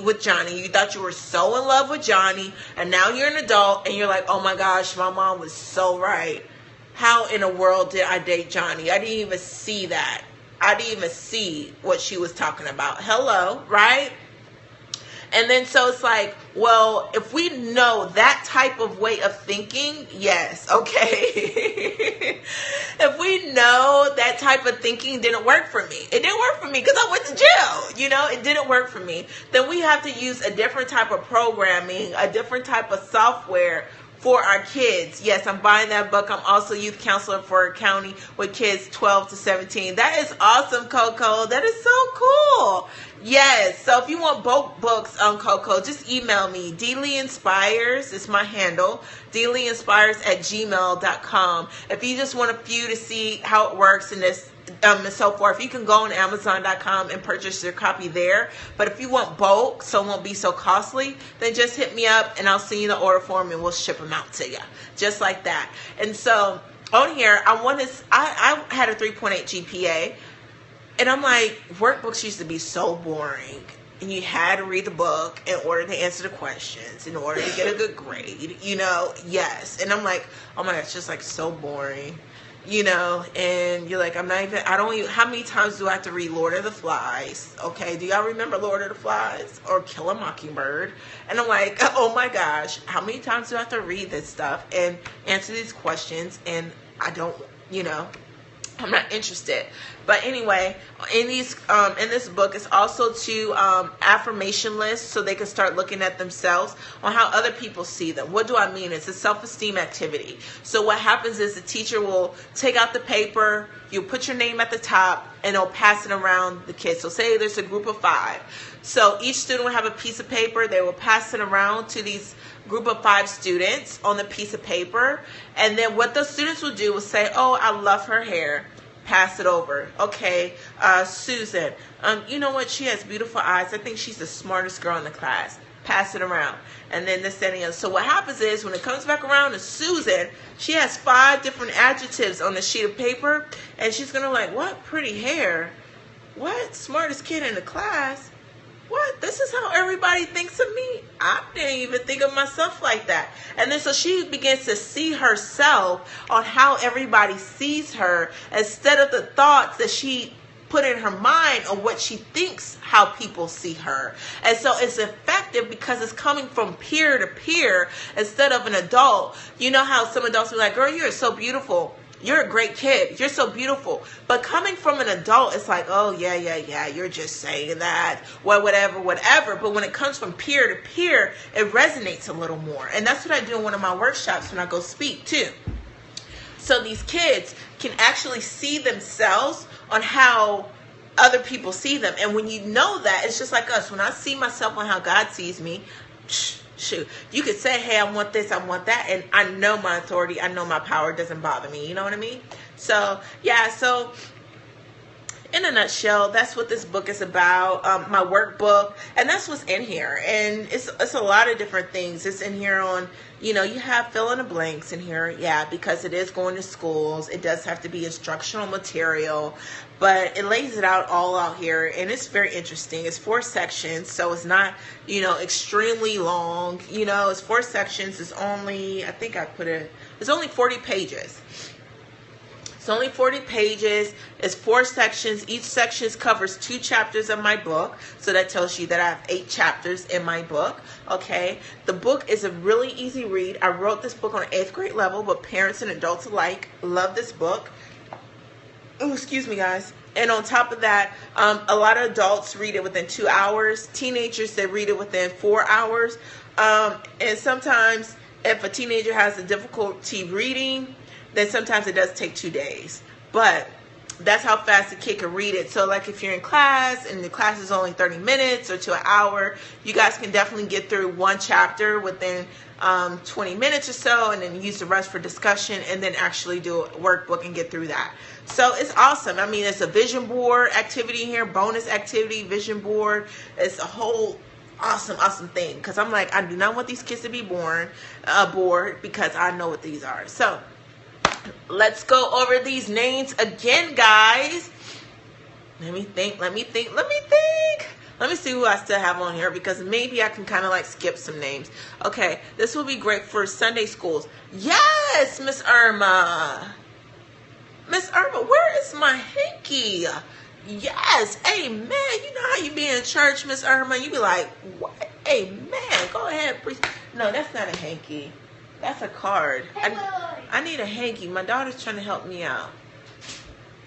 you thought you were so in love with Johnny. And now you're an adult and you're like, oh my gosh, my mom was so right. How in the world did I date Johnny? I didn't even see that. I didn't even see what she was talking about. Hello, right? And then so it's like, well, if we know that type of way of thinking, yes, okay. If we know that type of thinking didn't work for me, it didn't work for me because I went to jail, it didn't work for me, then we have to use a different type of programming, a different type of software for our kids. Yes, I'm buying that book. I'm also youth counselor for a county with kids 12 to 17. That is awesome, Coco. That is so cool. Yes, so if you want both books on Coco, just email me. Deely Inspires is my handle. DeelyInspires@gmail.com. If you just want a few to see how it works and this and so forth, you can go on Amazon.com and purchase your copy there. But if you want bulk, so it won't be so costly, then just hit me up and I'll send you the order form and we'll ship them out to you, just like that. And so on here, I had a 3.8 GPA, and I'm like, workbooks used to be so boring. And you had to read the book in order to answer the questions, in order to get a good grade, yes. And I'm like, oh my gosh, it's just like so boring. you know, and you're like, I don't even, how many times do I have to read Lord of the Flies? Okay, do y'all remember Lord of the Flies or Kill a Mockingbird? And I'm like, oh my gosh, how many times do I have to read this stuff and answer these questions? And I don't, you know, I'm not interested. But anyway, in this book, it's also to affirmation lists, so they can start looking at themselves on how other people see them. What do I mean? It's a self-esteem activity. So what happens is the teacher will take out the paper, you put your name at the top, and they'll pass it around the kids. So say there's a group of 5. So each student will have a piece of paper. They will pass it around to these group of 5 students on the piece of paper. And then what the students will do is say, oh, I love her hair. Pass it over. Okay, Susan, you know what? She has beautiful eyes. I think she's the smartest girl in the class. Pass it around. And then this, that, and the other. So what happens is when it comes back around to Susan, she has 5 different adjectives on the sheet of paper. And she's going to like, what? Pretty hair. What? Smartest kid in the class. What? This is how everybody thinks of me? I didn't even think of myself like that. And then so she begins to see herself on how everybody sees her instead of the thoughts that she put in her mind on what she thinks how people see her. And so it's effective because it's coming from peer to peer instead of an adult. You know how some adults be like, girl, you're so beautiful. You're a great kid. You're so beautiful. But coming from an adult, it's like, oh, yeah. You're just saying that. Well, whatever. But when it comes from peer to peer, it resonates a little more. And that's what I do in one of my workshops when I go speak too. So these kids can actually see themselves on how other people see them. And when you know that, it's just like us. When I see myself on how God sees me, shoot, you could say, hey, I want this, I want that, and I know my authority, I know my power, it doesn't bother me, you know what I mean? So yeah, so in a nutshell, that's what this book is about. My workbook, and that's what's in here. And it's a lot of different things. It's in here on, you know, you have fill in the blanks in here, yeah, because it is going to schools. It does have to be instructional material, but it lays it out all out here, and it's very interesting. It's 4 sections, so it's not, you know, extremely long. You know, it's 4 sections. It's only, I think I put it, it's only 40 pages. It's only 40 pages. It's 4 sections. Each section covers 2 chapters of my book. So that tells you that I have 8 chapters in my book. Okay. The book is a really easy read. I wrote this book on an 8th grade level, but parents and adults alike love this book. Oh, excuse me, guys. And on top of that, a lot of adults read it within 2 hours. Teenagers, they read it within 4 hours. And sometimes if a teenager has a difficulty reading, then sometimes it does take 2 days. But that's how fast a kid can read it. So like if you're in class and the class is only 30 minutes or to an hour, you guys can definitely get through 1 chapter within 20 minutes or so, and then use the rest for discussion, and then actually do a workbook and get through that. So it's awesome. I mean, it's a vision board activity here, bonus activity, vision board. It's a whole awesome thing, because I'm like, I do not want these kids to be bored because I know what these are. So let's go over these names again, guys. Let me think. Let me see who I still have on here, because maybe I can kind of like skip some names. Okay, this will be great for Sunday schools. Yes, Miss Irma. Miss Irma, where is my hanky? Yes, amen. You know how you be in church, Miss Irma, you be like, what? Amen. Go ahead, please. No, that's not a hanky. That's a card. I need a hanky. My daughter's trying to help me out.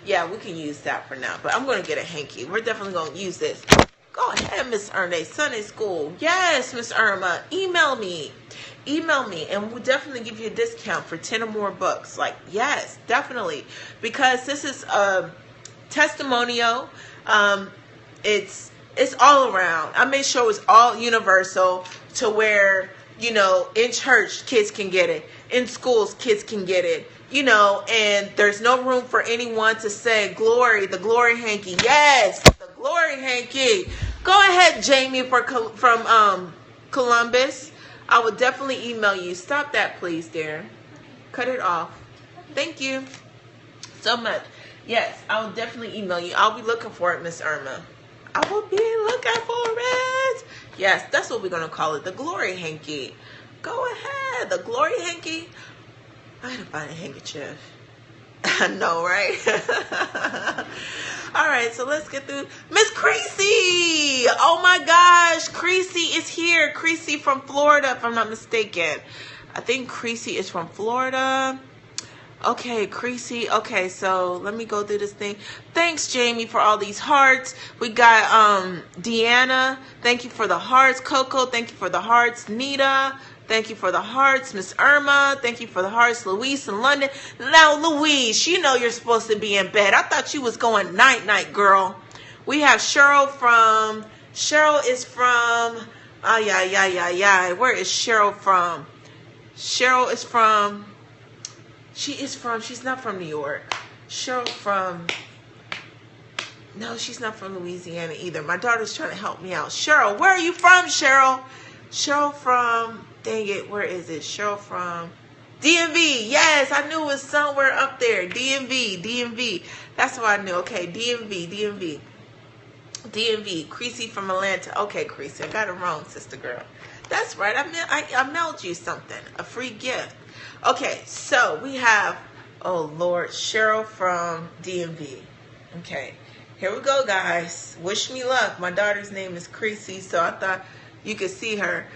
Yeah, we can use that for now, but I'm going to get a hanky. We're definitely going to use this. Go ahead, Miss Irma. Sunday school. Yes, Miss Irma. Email me, and we'll definitely give you a discount for 10 or more books. Like, yes, definitely, because this is a testimonial. It's all around. I made sure it's all universal to where, you know, in church kids can get it, in schools kids can get it, you know, and there's no room for anyone to say glory, the glory hanky. Yes, the glory hanky. Go ahead, Jamie from Columbus. I would definitely email you. Stop that, please, dear. Cut it off. Thank you so much. Yes, I will definitely email you. I'll be looking for it, Miss Irma. I will be looking for it. Yes, that's what we're going to call it, the glory hanky. Go ahead, the glory hanky. I gotta find a handkerchief. I know, right? All right, so let's get through. Miss Creasy! Oh my gosh, Creasy is here. Creasy from Florida, if I'm not mistaken. I think Creasy is from Florida. Okay, Creasy. Okay, so let me go through this thing. Thanks, Jamie, for all these hearts. We got Deanna. Thank you for the hearts. Coco, thank you for the hearts. Nita, thank you for the hearts. Miss Irma, thank you for the hearts. Louise in London. Now, Louise, you know you're supposed to be in bed. I thought you was going night-night, girl. We have Cheryl is from, where is Cheryl from? Cheryl is from, she's not from New York. Cheryl from, no, she's not from Louisiana either. My daughter's trying to help me out. Cheryl, where are you from, Cheryl? Cheryl from, dang it, where is it? Cheryl from DMV. Yes, I knew it was somewhere up there. DMV. That's what I knew. Okay, DMV. Creasy from Atlanta. Okay, Creasy, I got it wrong, sister girl. That's right. I mailed you something, a free gift. Okay, so we have, oh Lord, Cheryl from DMV. Okay, here we go, guys. Wish me luck. My daughter's name is Creasy, so I thought you could see her.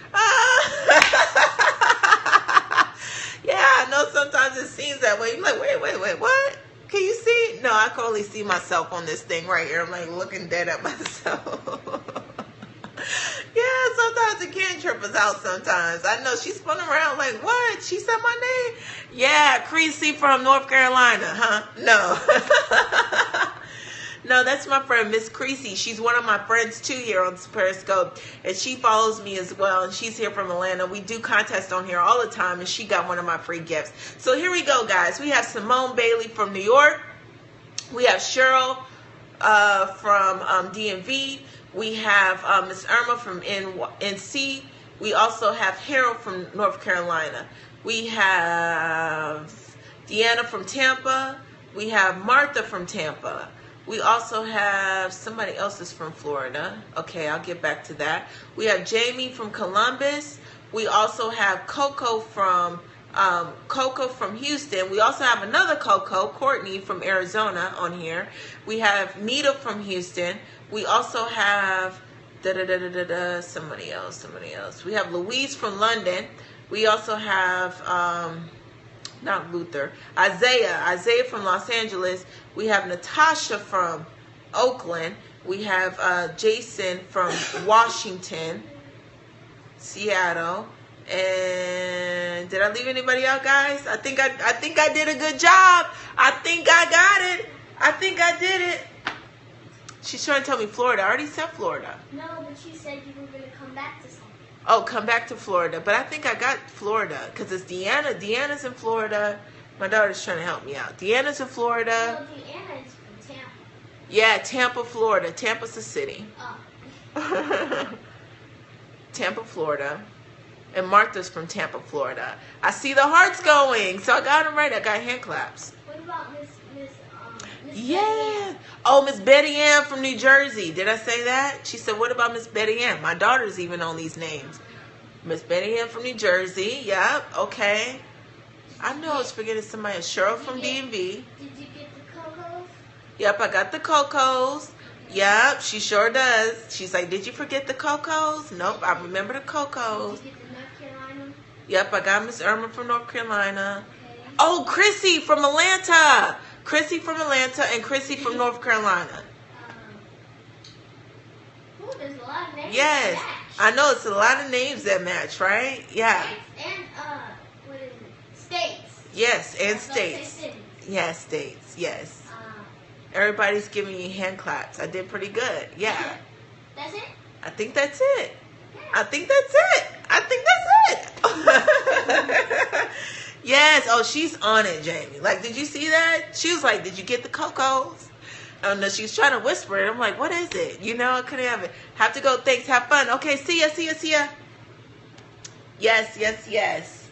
Yeah, I know sometimes it seems that way. You're like, wait, what? Can you see? No, I can only see myself on this thing right here. I'm like looking dead at myself. Yeah, sometimes it can trip us out sometimes. I know she's spun around like, what? She said my name? Yeah, Creasy from North Carolina, huh? No. No, that's my friend, Miss Creasy. She's one of my friends, too, here on Periscope. And she follows me as well. And she's here from Atlanta. We do contests on here all the time. And she got one of my free gifts. So here we go, guys. We have Simone Bailey from New York. We have Cheryl from DMV. We have Miss Irma from NC. We also have Harold from North Carolina. We have Deanna from Tampa. We have Martha from Tampa. We also have somebody else is from Florida. Okay, I'll get back to that. We have Jamie from Columbus. We also have Coco from Houston. We also have another Coco, Courtney from Arizona on here. We have Nita from Houston. We also have somebody else. We have Louise from London. We also have not Luther, Isaiah from Los Angeles. We have Natasha from Oakland. We have Jason from Washington, Seattle. And did I leave anybody out, guys? I think I did a good job. I think I got it. I think I did it. She's trying to tell me Florida. I already said Florida. No, but you said you were going to come back to something. Oh, come back to Florida. But I think I got Florida because it's Deanna. Deanna's in Florida. My daughter's trying to help me out. Deanna's in Florida. No, Deanna is from Tampa. Yeah, Tampa, Florida. Tampa's the city. Oh. Tampa, Florida. And Martha's from Tampa, Florida. I see the hearts going. So I got them right. I got hand claps. What about Miss Yeah. Oh, Miss Betty Ann from New Jersey. Did I say that? She said, what about Miss Betty Ann? My daughter's even on these names. Miss Betty Ann from New Jersey. Yep. Okay. I know I was forgetting somebody. Cheryl from DMV. Did you get the Cocos? Yep, I got the Cocos. Yep, she sure does. She's like, did you forget the Cocos? Nope, I remember the Cocos. Did you get the North Carolina? Yep, I got Miss Irma from North Carolina. Okay. Oh, Chrissy from Atlanta. Chrissy from Atlanta and Chrissy from North Carolina. There's a lot of names. Yes, that match. I know it's a lot of names that match, right? Yeah. And what is it? States. Yes, and I was gonna states. say cities. Yes, states. Yes. Everybody's giving you hand claps. I did pretty good. Yeah. That's it? I think that's it. Yeah. I think that's it. I think that's it. Yes. Oh, she's on it, Jamie. Like, did you see that? She was like, did you get the Cocos? Oh, no, she's trying to whisper it. I'm like, what is it? You know, I couldn't have it. Have to go. Thanks. Have fun. Okay, see ya. Yes.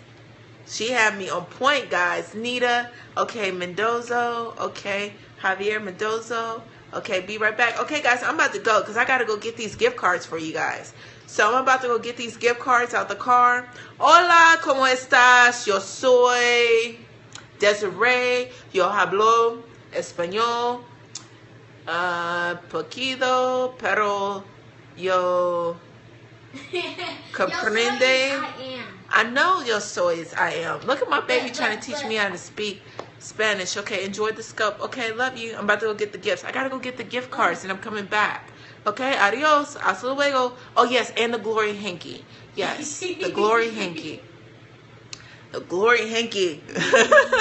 She had me on point, guys. Nita. Okay, Mendoza. Okay. Javier Mendoza. Okay, be right back. Okay, guys, I'm about to go because I got to go get these gift cards for you guys. So I'm about to go get these gift cards out the car. Hola, ¿cómo estás? Yo soy Desiree, yo hablo español poquito, pero yo comprende. I know yo sois I am. Look at my baby trying to teach me how to speak Spanish. Okay, enjoy the scope. Okay, love you. I'm about to go get the gifts. I gotta go get the gift cards and I'm coming back. Okay, adios. Hasta luego. Oh, yes, and the glory hanky. Yes, the glory hanky. The glory hanky.